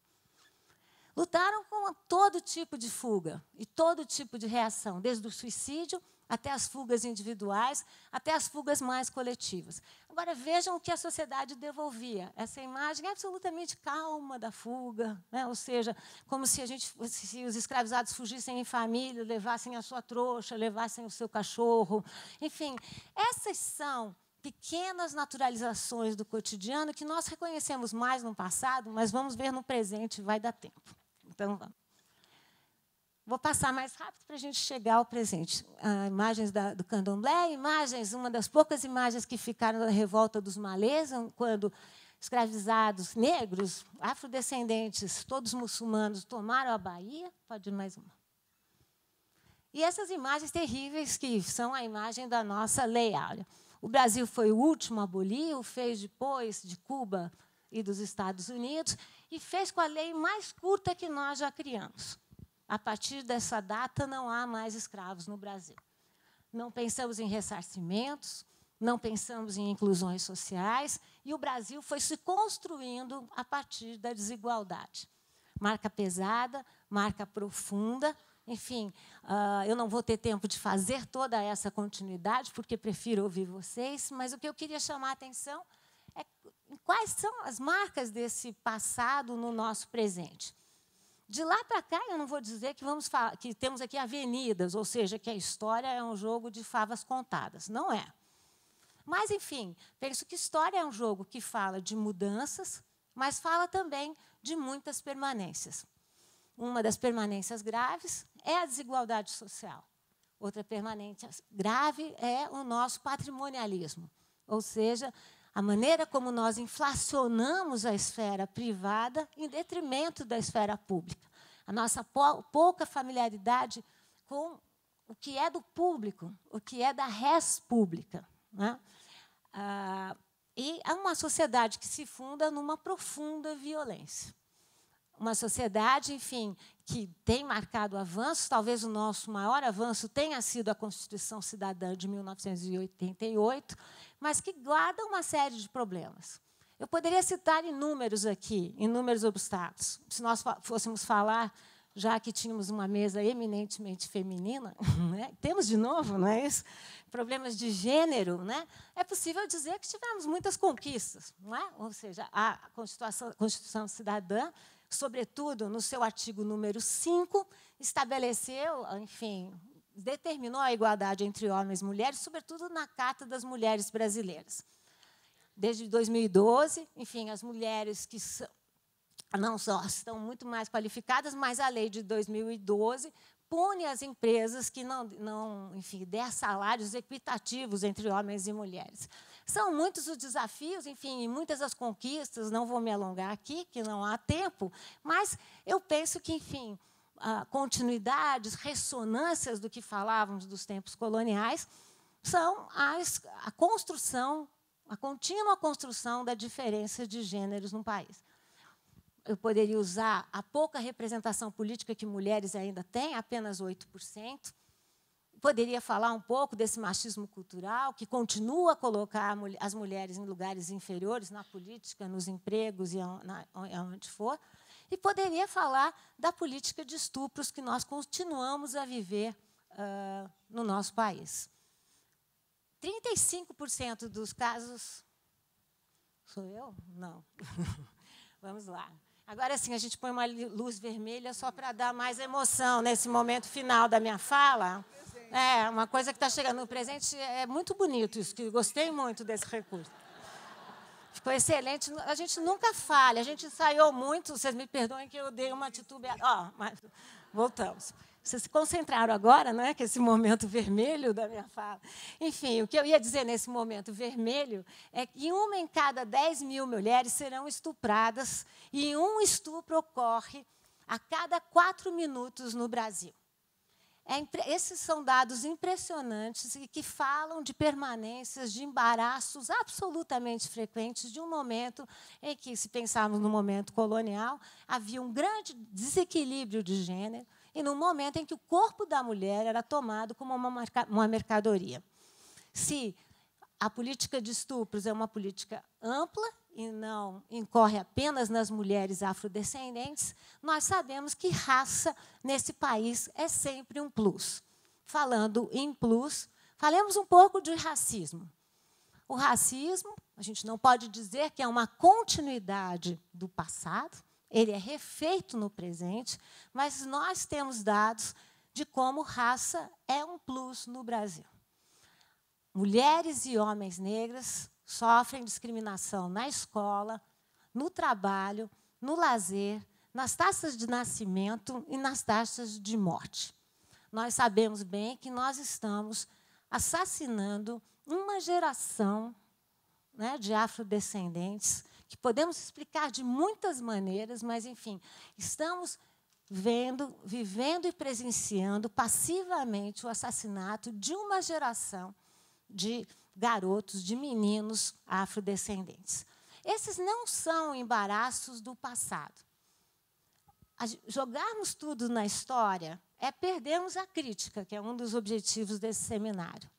Lutaram com todo tipo de fuga e todo tipo de reação, desde o suicídio até as fugas individuais, até as fugas mais coletivas. Agora, vejam o que a sociedade devolvia. Essa imagem absolutamente calma da fuga, né? Ou seja, como se os escravizados fugissem em família, levassem a sua trouxa, levassem o seu cachorro. Enfim, essas são pequenas naturalizações do cotidiano que nós reconhecemos mais no passado, mas vamos ver no presente, vai dar tempo. Então, vamos. Vou passar mais rápido para a gente chegar ao presente. Imagens do candomblé, uma das poucas imagens que ficaram da revolta dos malês, quando escravizados negros, afrodescendentes, todos muçulmanos, tomaram a Bahia. Pode ir mais uma. E essas imagens terríveis, que são a imagem da nossa Lei Áurea. O Brasil foi o último a abolir, o fez depois de Cuba e dos Estados Unidos, e fez com a lei mais curta que nós já criamos. A partir dessa data, não há mais escravos no Brasil. Não pensamos em ressarcimentos, não pensamos em inclusões sociais, e o Brasil foi se construindo a partir da desigualdade. Marca pesada, marca profunda. Enfim, eu não vou ter tempo de fazer toda essa continuidade, porque prefiro ouvir vocês, mas o que eu queria chamar a atenção é quais são as marcas desse passado no nosso presente. De lá para cá, eu não vou dizer que temos aqui avenidas, ou seja, que a história é um jogo de favas contadas. Não é. Mas, enfim, penso que história é um jogo que fala de mudanças, mas fala também de muitas permanências. Uma das permanências graves é a desigualdade social. Outra permanência grave é o nosso patrimonialismo, ou seja, a maneira como nós inflacionamos a esfera privada em detrimento da esfera pública. A nossa pouca familiaridade com o que é do público, o que é da res pública, né? E é uma sociedade que se funda numa profunda violência. Uma sociedade, enfim, que tem marcado avanços. Talvez o nosso maior avanço tenha sido a Constituição Cidadã de 1988, mas que guarda uma série de problemas. Eu poderia citar inúmeros aqui, inúmeros obstáculos. Se nós fôssemos falar, já que tínhamos uma mesa eminentemente feminina, né? Temos de novo, não é isso? Problemas de gênero, né? É possível dizer que tivemos muitas conquistas, não é? Ou seja, a Constituição Cidadã, sobretudo no seu artigo número 5, estabeleceu, enfim, determinou a igualdade entre homens e mulheres, sobretudo na Carta das Mulheres Brasileiras. Desde 2012, enfim, as mulheres que não só estão muito mais qualificadas, mas a lei de 2012 pune as empresas que não enfim, der salários equitativos entre homens e mulheres. São muitos os desafios, enfim, e muitas as conquistas, não vou me alongar aqui, que não há tempo, mas eu penso que, enfim, continuidades, ressonâncias do que falávamos dos tempos coloniais são a construção, a contínua construção da diferença de gêneros no país. Eu poderia usar a pouca representação política que mulheres ainda têm, apenas 8%. Poderia falar um pouco desse machismo cultural, que continua a colocar as mulheres em lugares inferiores na política, nos empregos e onde for. E poderia falar da política de estupros que nós continuamos a viver no nosso país. 35% dos casos... Sou eu? Não. Vamos lá. Agora sim, a gente põe uma luz vermelha só para dar mais emoção nesse momento final da minha fala. É, uma coisa que está chegando no presente. É muito bonito isso, que gostei muito desse recurso. Ficou excelente. A gente nunca falha, a gente ensaiou muito. Vocês me perdoem que eu dei uma titubeada. Mas voltamos. Vocês se concentraram agora, não é? Que esse momento vermelho da minha fala. Enfim, o que eu ia dizer nesse momento vermelho é que 1 em cada 10.000 mulheres serão estupradas e um estupro ocorre a cada 4 minutos no Brasil. Esses são dados impressionantes e que falam de permanências, de embaraços absolutamente frequentes de um momento em que, se pensarmos no momento colonial, havia um grande desequilíbrio de gênero e no momento em que o corpo da mulher era tomado como uma mercadoria. Se a política de estupros é uma política ampla e não incorre apenas nas mulheres afrodescendentes, nós sabemos que raça, nesse país, é sempre um plus. Falando em plus, falemos um pouco de racismo. O racismo, a gente não pode dizer que é uma continuidade do passado, ele é refeito no presente, mas nós temos dados de como raça é um plus no Brasil. Mulheres e homens negros sofrem discriminação na escola, no trabalho, no lazer, nas taxas de nascimento e nas taxas de morte. Nós sabemos bem que nós estamos assassinando uma geração, né, de afrodescendentes, que podemos explicar de muitas maneiras, mas, enfim, estamos vivendo e presenciando passivamente o assassinato de uma geração de garotos, de meninos afrodescendentes. Esses não são embaraços do passado. Jogarmos tudo na história é perdermos a crítica, que é um dos objetivos desse seminário.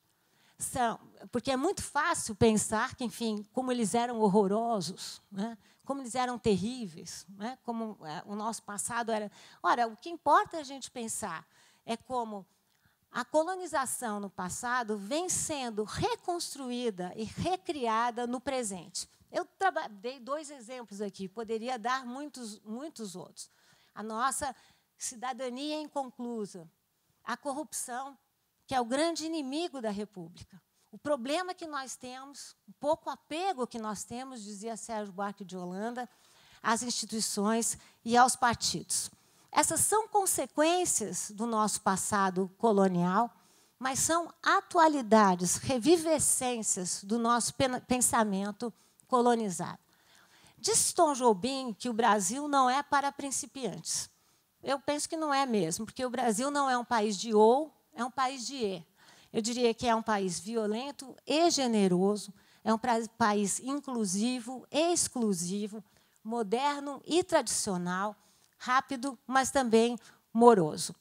Porque é muito fácil pensar que, enfim, como eles eram horrorosos, né? Como eles eram terríveis, né? Como o nosso passado era... Ora, o que importa a gente pensar é como a colonização no passado vem sendo reconstruída e recriada no presente. Eu dei 2 exemplos aqui, poderia dar muitos outros. A nossa cidadania inconclusa, a corrupção, que é o grande inimigo da República. O problema que nós temos, o pouco apego que nós temos, dizia Sérgio Buarque de Holanda, às instituições e aos partidos. Essas são consequências do nosso passado colonial, mas são atualidades, revivescências do nosso pensamento colonizado. Diz Tom Jobim que o Brasil não é para principiantes. Eu penso que não é mesmo, porque o Brasil não é um país de ou, é um país de e. Eu diria que é um país violento e generoso, é um país inclusivo e exclusivo, moderno e tradicional, rápido, mas também moroso.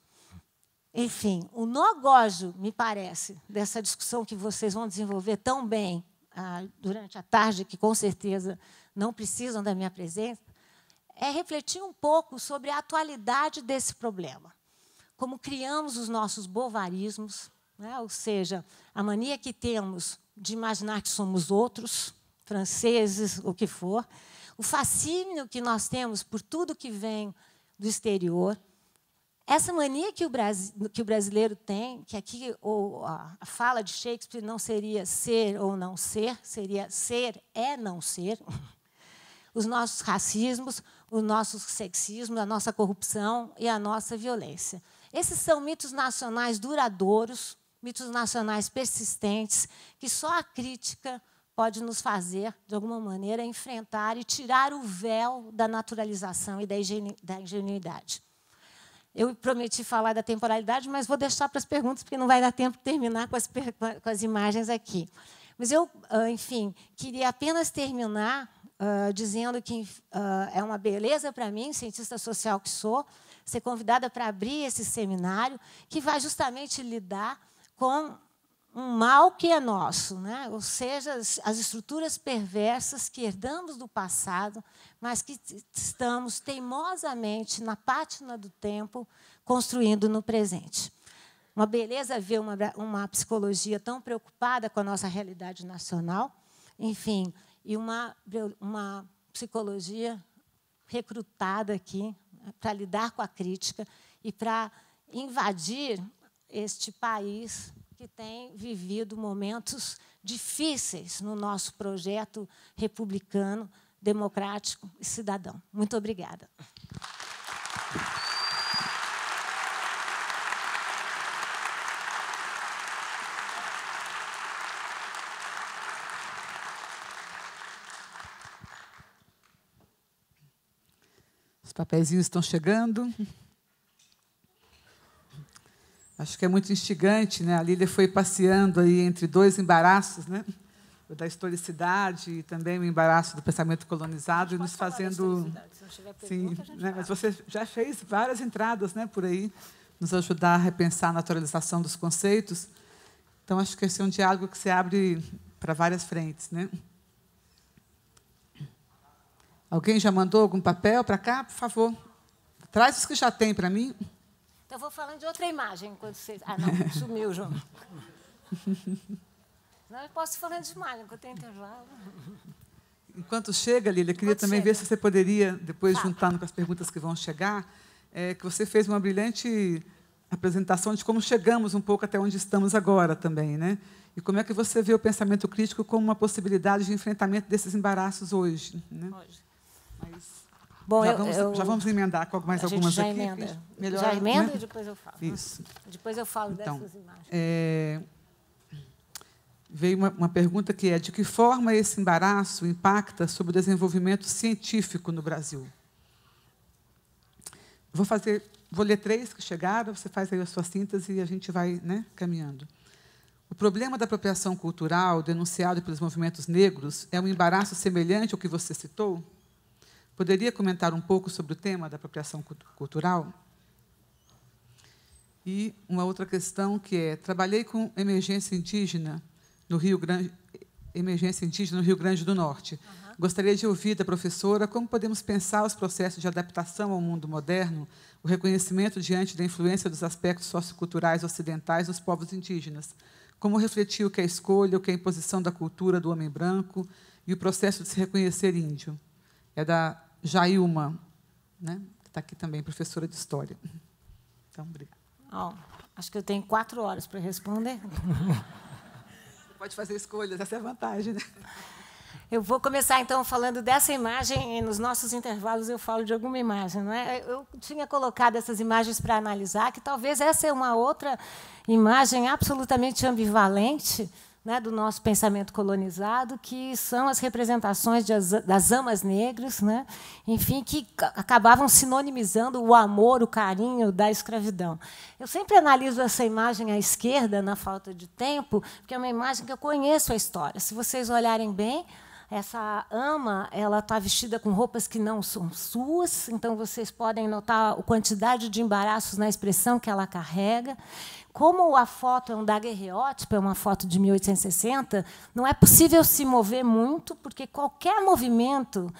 Enfim, o nógojo, me parece, dessa discussão que vocês vão desenvolver tão bem durante a tarde, que com certeza não precisam da minha presença, é refletir um pouco sobre a atualidade desse problema. Como criamos os nossos bovarismos, né? Ou seja, a mania que temos de imaginar que somos outros, franceses, o que for, o fascínio que nós temos por tudo que vem do exterior, essa mania que o brasileiro tem, que aqui a fala de Shakespeare não seria ser ou não ser, seria ser é não ser, os nossos racismos, os nossos sexismos, a nossa corrupção e a nossa violência. Esses são mitos nacionais duradouros, mitos nacionais persistentes, que só a crítica pode nos fazer, de alguma maneira, enfrentar e tirar o véu da naturalização e da ingenuidade. Eu prometi falar da temporalidade, mas vou deixar para as perguntas, porque não vai dar tempo de terminar com as imagens aqui. Mas eu, enfim, queria apenas terminar dizendo que é uma beleza para mim, cientista social que sou, ser convidada para abrir esse seminário, que vai justamente lidar com um mal que é nosso, né? Ou seja, as estruturas perversas que herdamos do passado, mas que estamos teimosamente, na pátina do tempo, construindo no presente. uma beleza ver uma psicologia tão preocupada com a nossa realidade nacional, enfim, e uma psicologia recrutada aqui para lidar com a crítica e para invadir este país que tem vivido momentos difíceis no nosso projeto republicano, democrático e cidadão. Muito obrigada. Os papeizinhos estão chegando. Acho que é muito instigante, né? A Lília foi passeando aí entre dois embaraços, né? O da historicidade e também o embaraço do pensamento colonizado, e nos fazendo... Sim, né? Mas você já fez várias entradas, né, por aí, nos ajudar a repensar a naturalização dos conceitos. Então, acho que esse é um diálogo que se abre para várias frentes, né? Alguém já mandou algum papel para cá? Por favor, traz os que já tem para mim. Então, eu vou falando de outra imagem enquanto vocês... Ah, não, sumiu, João. Não, eu posso ir falando de imagem, enquanto tem intervalo. Enquanto chega, Lília, queria também ver se você poderia, depois, juntando com as perguntas que vão chegar, que você fez uma brilhante apresentação de como chegamos um pouco até onde estamos agora também, né? E como é que você vê o pensamento crítico como uma possibilidade de enfrentamento desses embaraços hoje, né? Mas... Bom, já vamos emendar com mais algumas já aqui. Emenda. Melhor, já emenda, né? E depois eu falo. Isso. Depois eu falo dessas imagens. Veio uma pergunta que é: de que forma esse embaraço impacta sobre o desenvolvimento científico no Brasil? Vou ler 3 que chegaram, você faz aí a sua síntese e a gente vai, né, caminhando. O problema da apropriação cultural, denunciado pelos movimentos negros, é um embaraço semelhante ao que você citou? Poderia comentar um pouco sobre o tema da apropriação cultural? E uma outra questão que é: trabalhei com emergência indígena no Rio Grande do Norte. Gostaria de ouvir da professora como podemos pensar os processos de adaptação ao mundo moderno, o reconhecimento diante da influência dos aspectos socioculturais ocidentais nos povos indígenas, como refletir o que é escolha, o que é imposição da cultura do homem branco e o processo de se reconhecer índio. É da Jailma, né, que está aqui também, professora de História. Então, obrigada. Acho que eu tenho 4 horas para responder. Pode fazer escolhas, essa é a vantagem, né? Eu vou começar, então, falando dessa imagem, e nos nossos intervalos eu falo de alguma imagem. Não é? Eu tinha colocado essas imagens para analisar, que talvez essa é uma outra imagem absolutamente ambivalente, né, do nosso pensamento colonizado, que são as representações das amas negras, né, enfim, que acabavam sinonimizando o amor, o carinho da escravidão. Eu sempre analiso essa imagem à esquerda, na falta de tempo, porque é uma imagem que eu conheço a história. Se vocês olharem bem, essa ama, ela está vestida com roupas que não são suas, então vocês podem notar a quantidade de embaraços na expressão que ela carrega. Como a foto é um daguerreótipo, é uma foto de 1860, não é possível se mover muito, porque qualquer movimento,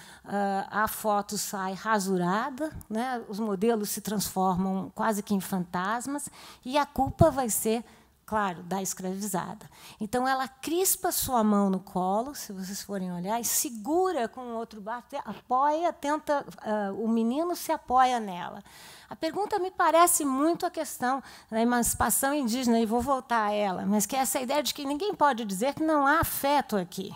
a foto sai rasurada, né? Os modelos se transformam quase que em fantasmas, e a culpa vai ser, claro, da escravizada. Então, ela crispa sua mão no colo, se vocês forem olhar, e segura com o outro braço, apoia, tenta, o menino se apoia nela. A pergunta me parece muito a questão da emancipação indígena, e vou voltar a ela, mas que é essa ideia de que ninguém pode dizer que não há afeto aqui,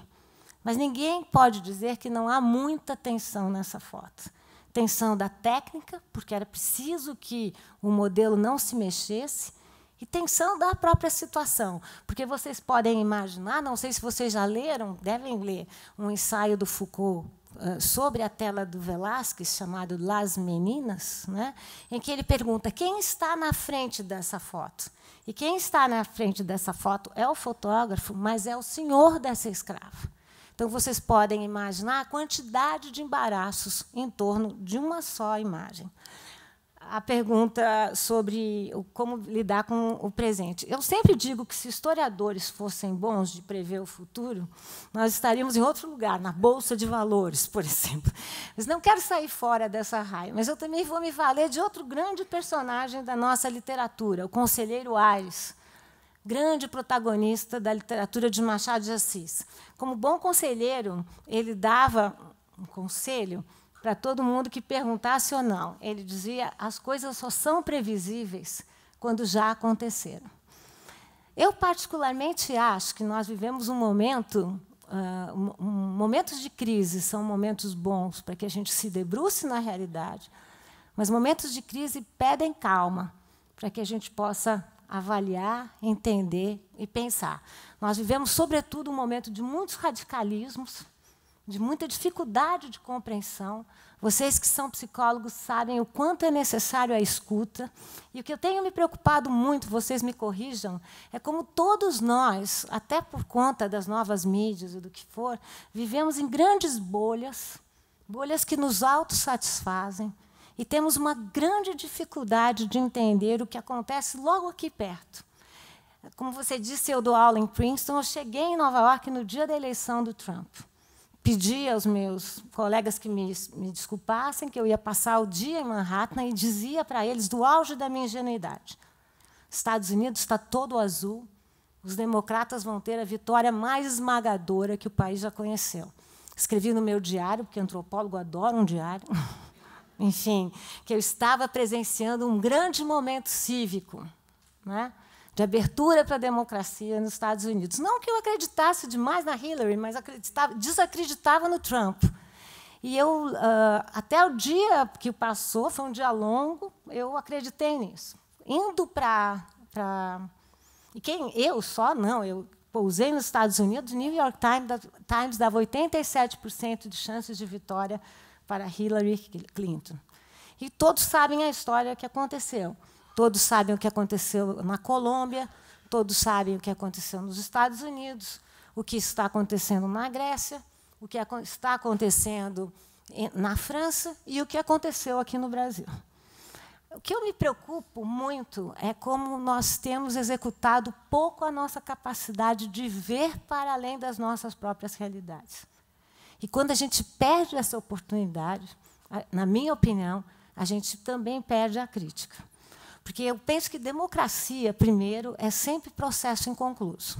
mas ninguém pode dizer que não há muita tensão nessa foto. Tensão da técnica, porque era preciso que o modelo não se mexesse, e tensão da própria situação, porque vocês podem imaginar, não sei se vocês já leram, devem ler, um ensaio do Foucault sobre a tela do Velázquez, chamado Las Meninas, né, em que ele pergunta quem está na frente dessa foto. E quem está na frente dessa foto é o fotógrafo, mas é o senhor dessa escrava. Então, vocês podem imaginar a quantidade de embaraços em torno de uma só imagem. a pergunta sobre como lidar com o presente. Eu sempre digo que, se historiadores fossem bons de prever o futuro, nós estaríamos em outro lugar, na Bolsa de Valores, por exemplo. Mas não quero sair fora dessa raia, mas eu também vou me valer de outro grande personagem da nossa literatura, o Conselheiro Aires, grande protagonista da literatura de Machado de Assis. Como bom conselheiro, ele dava um conselho para todo mundo que perguntasse ou não. Ele dizia: as coisas só são previsíveis quando já aconteceram. Eu, particularmente, acho que nós vivemos um momento... momentos de crise são momentos bons para que a gente se debruce na realidade, mas momentos de crise pedem calma para que a gente possa avaliar, entender e pensar. Nós vivemos, sobretudo, um momento de muitos radicalismos, de muita dificuldade de compreensão. Vocês que são psicólogos sabem o quanto é necessário a escuta. E o que eu tenho me preocupado muito, vocês me corrijam, é como todos nós, até por conta das novas mídias e do que for, vivemos em grandes bolhas, bolhas que nos autossatisfazem, e temos uma grande dificuldade de entender o que acontece logo aqui perto. Como você disse, eu dou aula em Princeton. Eu cheguei em Nova York no dia da eleição do Trump. Pedi aos meus colegas que me desculpassem, que eu ia passar o dia em Manhattan, e dizia para eles, do auge da minha ingenuidade: Estados Unidos está todo azul, os democratas vão ter a vitória mais esmagadora que o país já conheceu. Escrevi no meu diário, porque antropólogo adora um diário, enfim, que eu estava presenciando um grande momento cívico, né, de abertura para a democracia nos Estados Unidos. Não que eu acreditasse demais na Hillary, mas desacreditava no Trump. E eu, até o dia que passou, foi um dia longo, eu acreditei nisso. Indo para... E eu só não, eu pousei nos Estados Unidos, o New York Times dava 87% de chances de vitória para Hillary Clinton. E todos sabem a história que aconteceu. Todos sabem o que aconteceu na Colômbia, todos sabem o que aconteceu nos Estados Unidos, o que está acontecendo na Grécia, o que está acontecendo na França e o que aconteceu aqui no Brasil. O que eu me preocupo muito é como nós temos executado pouco a nossa capacidade de ver para além das nossas próprias realidades. E quando a gente perde essa oportunidade, na minha opinião, a gente também perde a crítica. Porque eu penso que democracia, primeiro, é sempre processo inconcluso.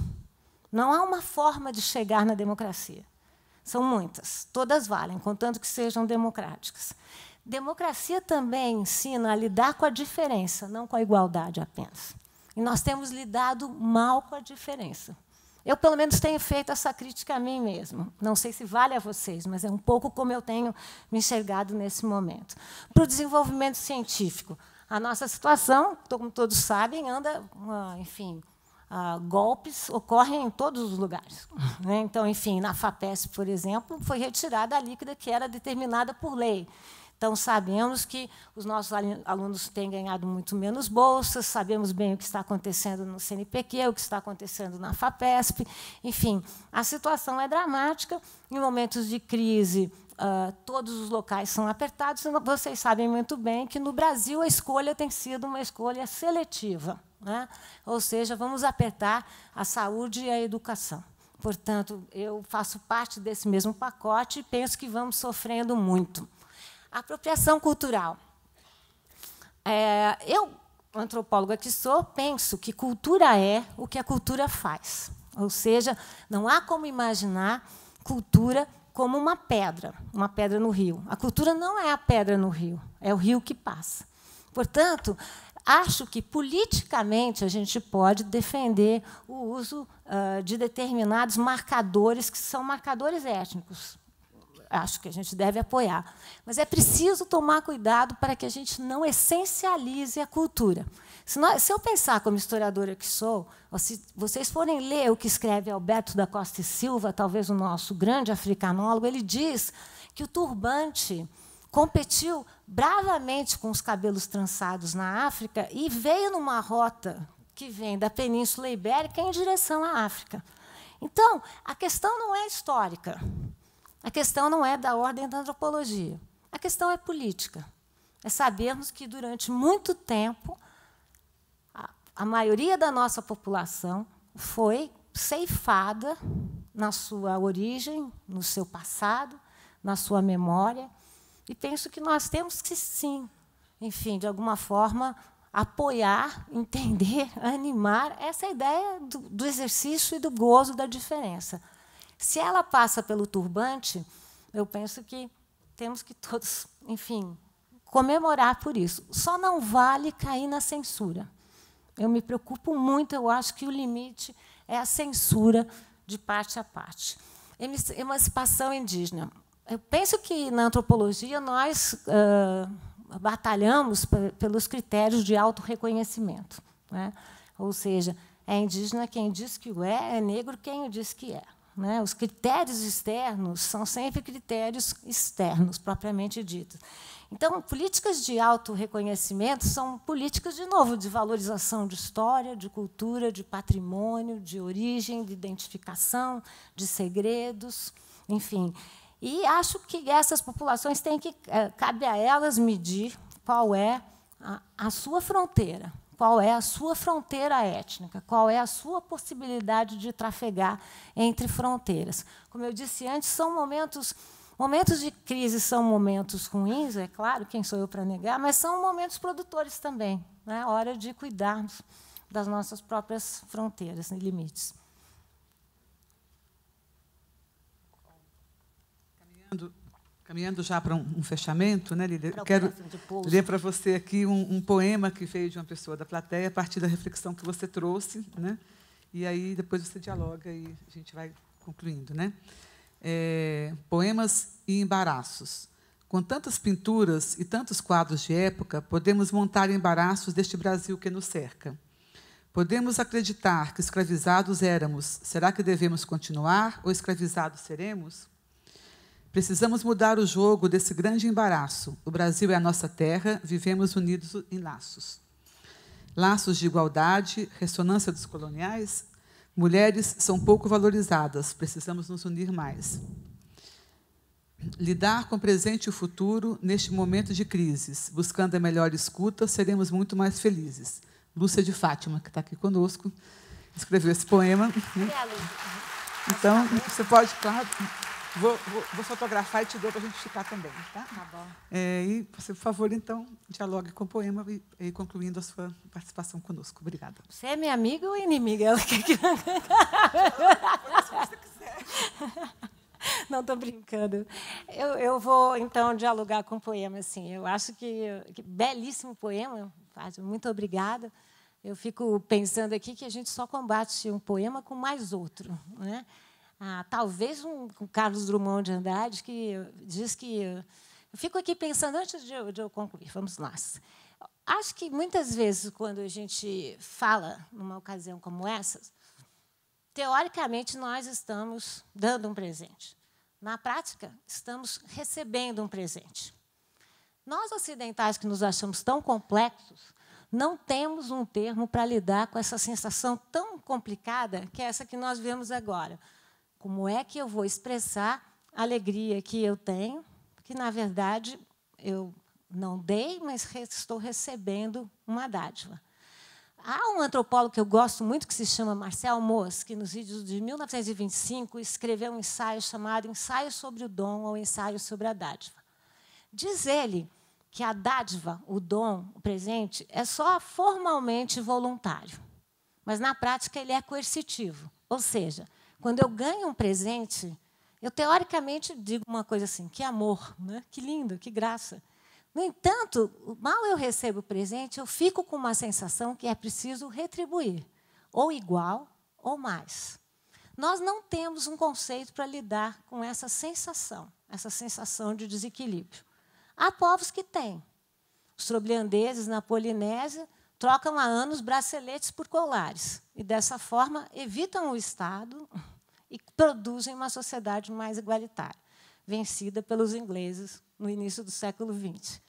Não há uma forma de chegar na democracia. São muitas, todas valem, contanto que sejam democráticas. Democracia também ensina a lidar com a diferença, não com a igualdade apenas. E nós temos lidado mal com a diferença. Eu, pelo menos, tenho feito essa crítica a mim mesma. Não sei se vale a vocês, mas é um pouco como eu tenho me enxergado nesse momento. Para o desenvolvimento científico, a nossa situação, como todos sabem, anda, enfim, golpes ocorrem em todos os lugares. Né? Então, enfim, na FAPESP, por exemplo, foi retirada a líquida que era determinada por lei. Então, sabemos que os nossos alunos têm ganhado muito menos bolsas, sabemos bem o que está acontecendo no CNPq, o que está acontecendo na FAPESP. Enfim, a situação é dramática. Em momentos de crise, todos os locais são apertados. Vocês sabem muito bem que, no Brasil, a escolha tem sido uma escolha seletiva. Né? Ou seja, vamos apertar a saúde e a educação. Portanto, eu faço parte desse mesmo pacote e penso que vamos sofrendo muito. Apropriação cultural. Eu, antropóloga que sou, penso que cultura é o que a cultura faz. Ou seja, não há como imaginar cultura como uma pedra no rio. A cultura não é a pedra no rio, é o rio que passa. Portanto, acho que, politicamente, a gente pode defender o uso de determinados marcadores, que são marcadores étnicos. Acho que a gente deve apoiar. Mas é preciso tomar cuidado para que a gente não essencialize a cultura. Se eu pensar como historiadora que sou, ou se vocês forem ler o que escreve Alberto da Costa e Silva, talvez o nosso grande africanólogo, ele diz que o turbante competiu bravamente com os cabelos trançados na África e veio numa rota que vem da Península Ibérica em direção à África. Então, a questão não é histórica. A questão não é da ordem da antropologia. A questão é política. é sabermos que, durante muito tempo, a maioria da nossa população foi ceifada na sua origem, no seu passado, na sua memória. E penso que nós temos que, sim, enfim, de alguma forma, apoiar, entender, animar essa ideia do exercício e do gozo da diferença. Se ela passa pelo turbante, eu penso que temos que todos, enfim, comemorar por isso. Só não vale cair na censura. Eu me preocupo muito, eu acho que o limite é a censura de parte a parte. Emancipação indígena. Eu penso que, na antropologia, nós batalhamos pelos critérios de autorreconhecimento, né? Ou seja, é indígena quem diz que o é negro quem o diz que é. Né? Os critérios externos são sempre critérios externos, propriamente ditos. Então, políticas de autorreconhecimento são políticas, de novo, de valorização de história, de cultura, de patrimônio, de origem, de identificação, de segredos, enfim. E acho que essas populações têm que, cabe a elas medir qual é a sua fronteira, qual é a sua fronteira étnica, qual é a sua possibilidade de trafegar entre fronteiras. Como eu disse antes, são momentos de crise, são momentos ruins, é claro, quem sou eu para negar, mas são momentos produtores também, né? Hora de cuidarmos das nossas próprias fronteiras e limites. Caminhando já para um fechamento, né, Lília? Quero ler para você aqui um poema que veio de uma pessoa da plateia, a partir da reflexão que você trouxe, né? E aí depois você dialoga e a gente vai concluindo, né? Poemas e embaraços. Com tantas pinturas e tantos quadros de época, podemos montar embaraços deste Brasil que nos cerca. Podemos acreditar que escravizados éramos. Será que devemos continuar ou escravizados seremos? Precisamos mudar o jogo desse grande embaraço. O Brasil é a nossa terra, vivemos unidos em laços. Laços de igualdade, ressonância dos coloniais. Mulheres são pouco valorizadas, precisamos nos unir mais. Lidar com o presente e o futuro neste momento de crises, buscando a melhor escuta, seremos muito mais felizes. Lúcia de Fátima, que está aqui conosco, escreveu esse poema. Então, você pode, claro... Vou fotografar e te dou para a gente ficar também. Tá? Tá bom. E você, por favor, então, dialogue com o poema e concluindo a sua participação conosco. Obrigada. Você é minha amiga ou inimiga? Ela quer que... Não estou brincando. Eu vou, então, dialogar com o poema. Assim. Eu acho que belíssimo poema. Muito obrigada. Eu fico pensando aqui que a gente só combate um poema com mais outro, né? Talvez com Carlos Drummond de Andrade, que diz que... Eu fico aqui pensando, antes de eu concluir, vamos lá. Acho que, muitas vezes, quando a gente fala numa ocasião como essa, teoricamente, nós estamos dando um presente. Na prática, estamos recebendo um presente. Nós, ocidentais, que nos achamos tão complexos, não temos um termo para lidar com essa sensação tão complicada que é essa que nós vemos agora. Como é que eu vou expressar a alegria que eu tenho, que, na verdade, eu não dei, mas estou recebendo uma dádiva? Há um antropólogo que eu gosto muito, que se chama Marcel Mauss, que, nos vídeos de 1925, escreveu um ensaio chamado Ensaio sobre o Dom ou Ensaio sobre a Dádiva. Diz ele que a dádiva, o dom, o presente, é só formalmente voluntário, mas, na prática, ele é coercitivo. Ou seja, quando eu ganho um presente, eu, teoricamente, digo uma coisa assim, que amor, né? Que lindo, que graça. No entanto, mal eu recebo o presente, eu fico com uma sensação que é preciso retribuir, ou igual ou mais. Nós não temos um conceito para lidar com essa sensação de desequilíbrio. Há povos que têm. Os trobriandeses, na Polinésia, trocam há anos braceletes por colares e, dessa forma, evitam o Estado e produzem uma sociedade mais igualitária, vencida pelos ingleses no início do século XX.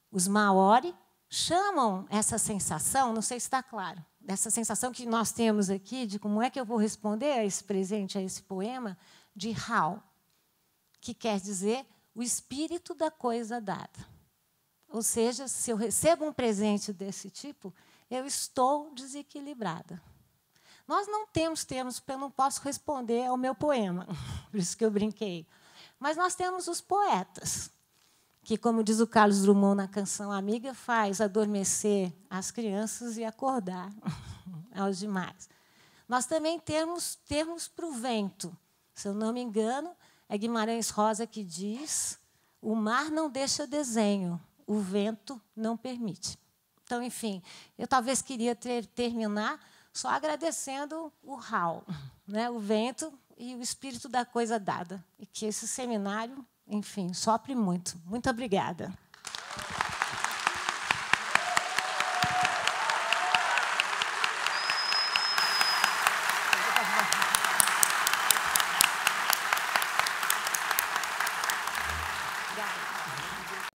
Os Maori chamam essa sensação, não sei se está claro, dessa sensação que nós temos aqui, de como é que eu vou responder a esse presente, a esse poema, de hau, que quer dizer o espírito da coisa dada. Ou seja, se eu recebo um presente desse tipo, eu estou desequilibrada. Nós não temos termos, porque eu não posso responder ao meu poema, por isso que eu brinquei. Mas nós temos os poetas, que, como diz o Carlos Drummond na canção Amiga, faz adormecer as crianças e acordar aos demais. Nós também temos termos para o vento. Se eu não me engano, é Guimarães Rosa que diz: o mar não deixa desenho, o vento não permite. Então, enfim, eu talvez queria terminar só agradecendo o RAU, né, o vento e o espírito da coisa dada. E que esse seminário, enfim, sopre muito. Muito obrigada.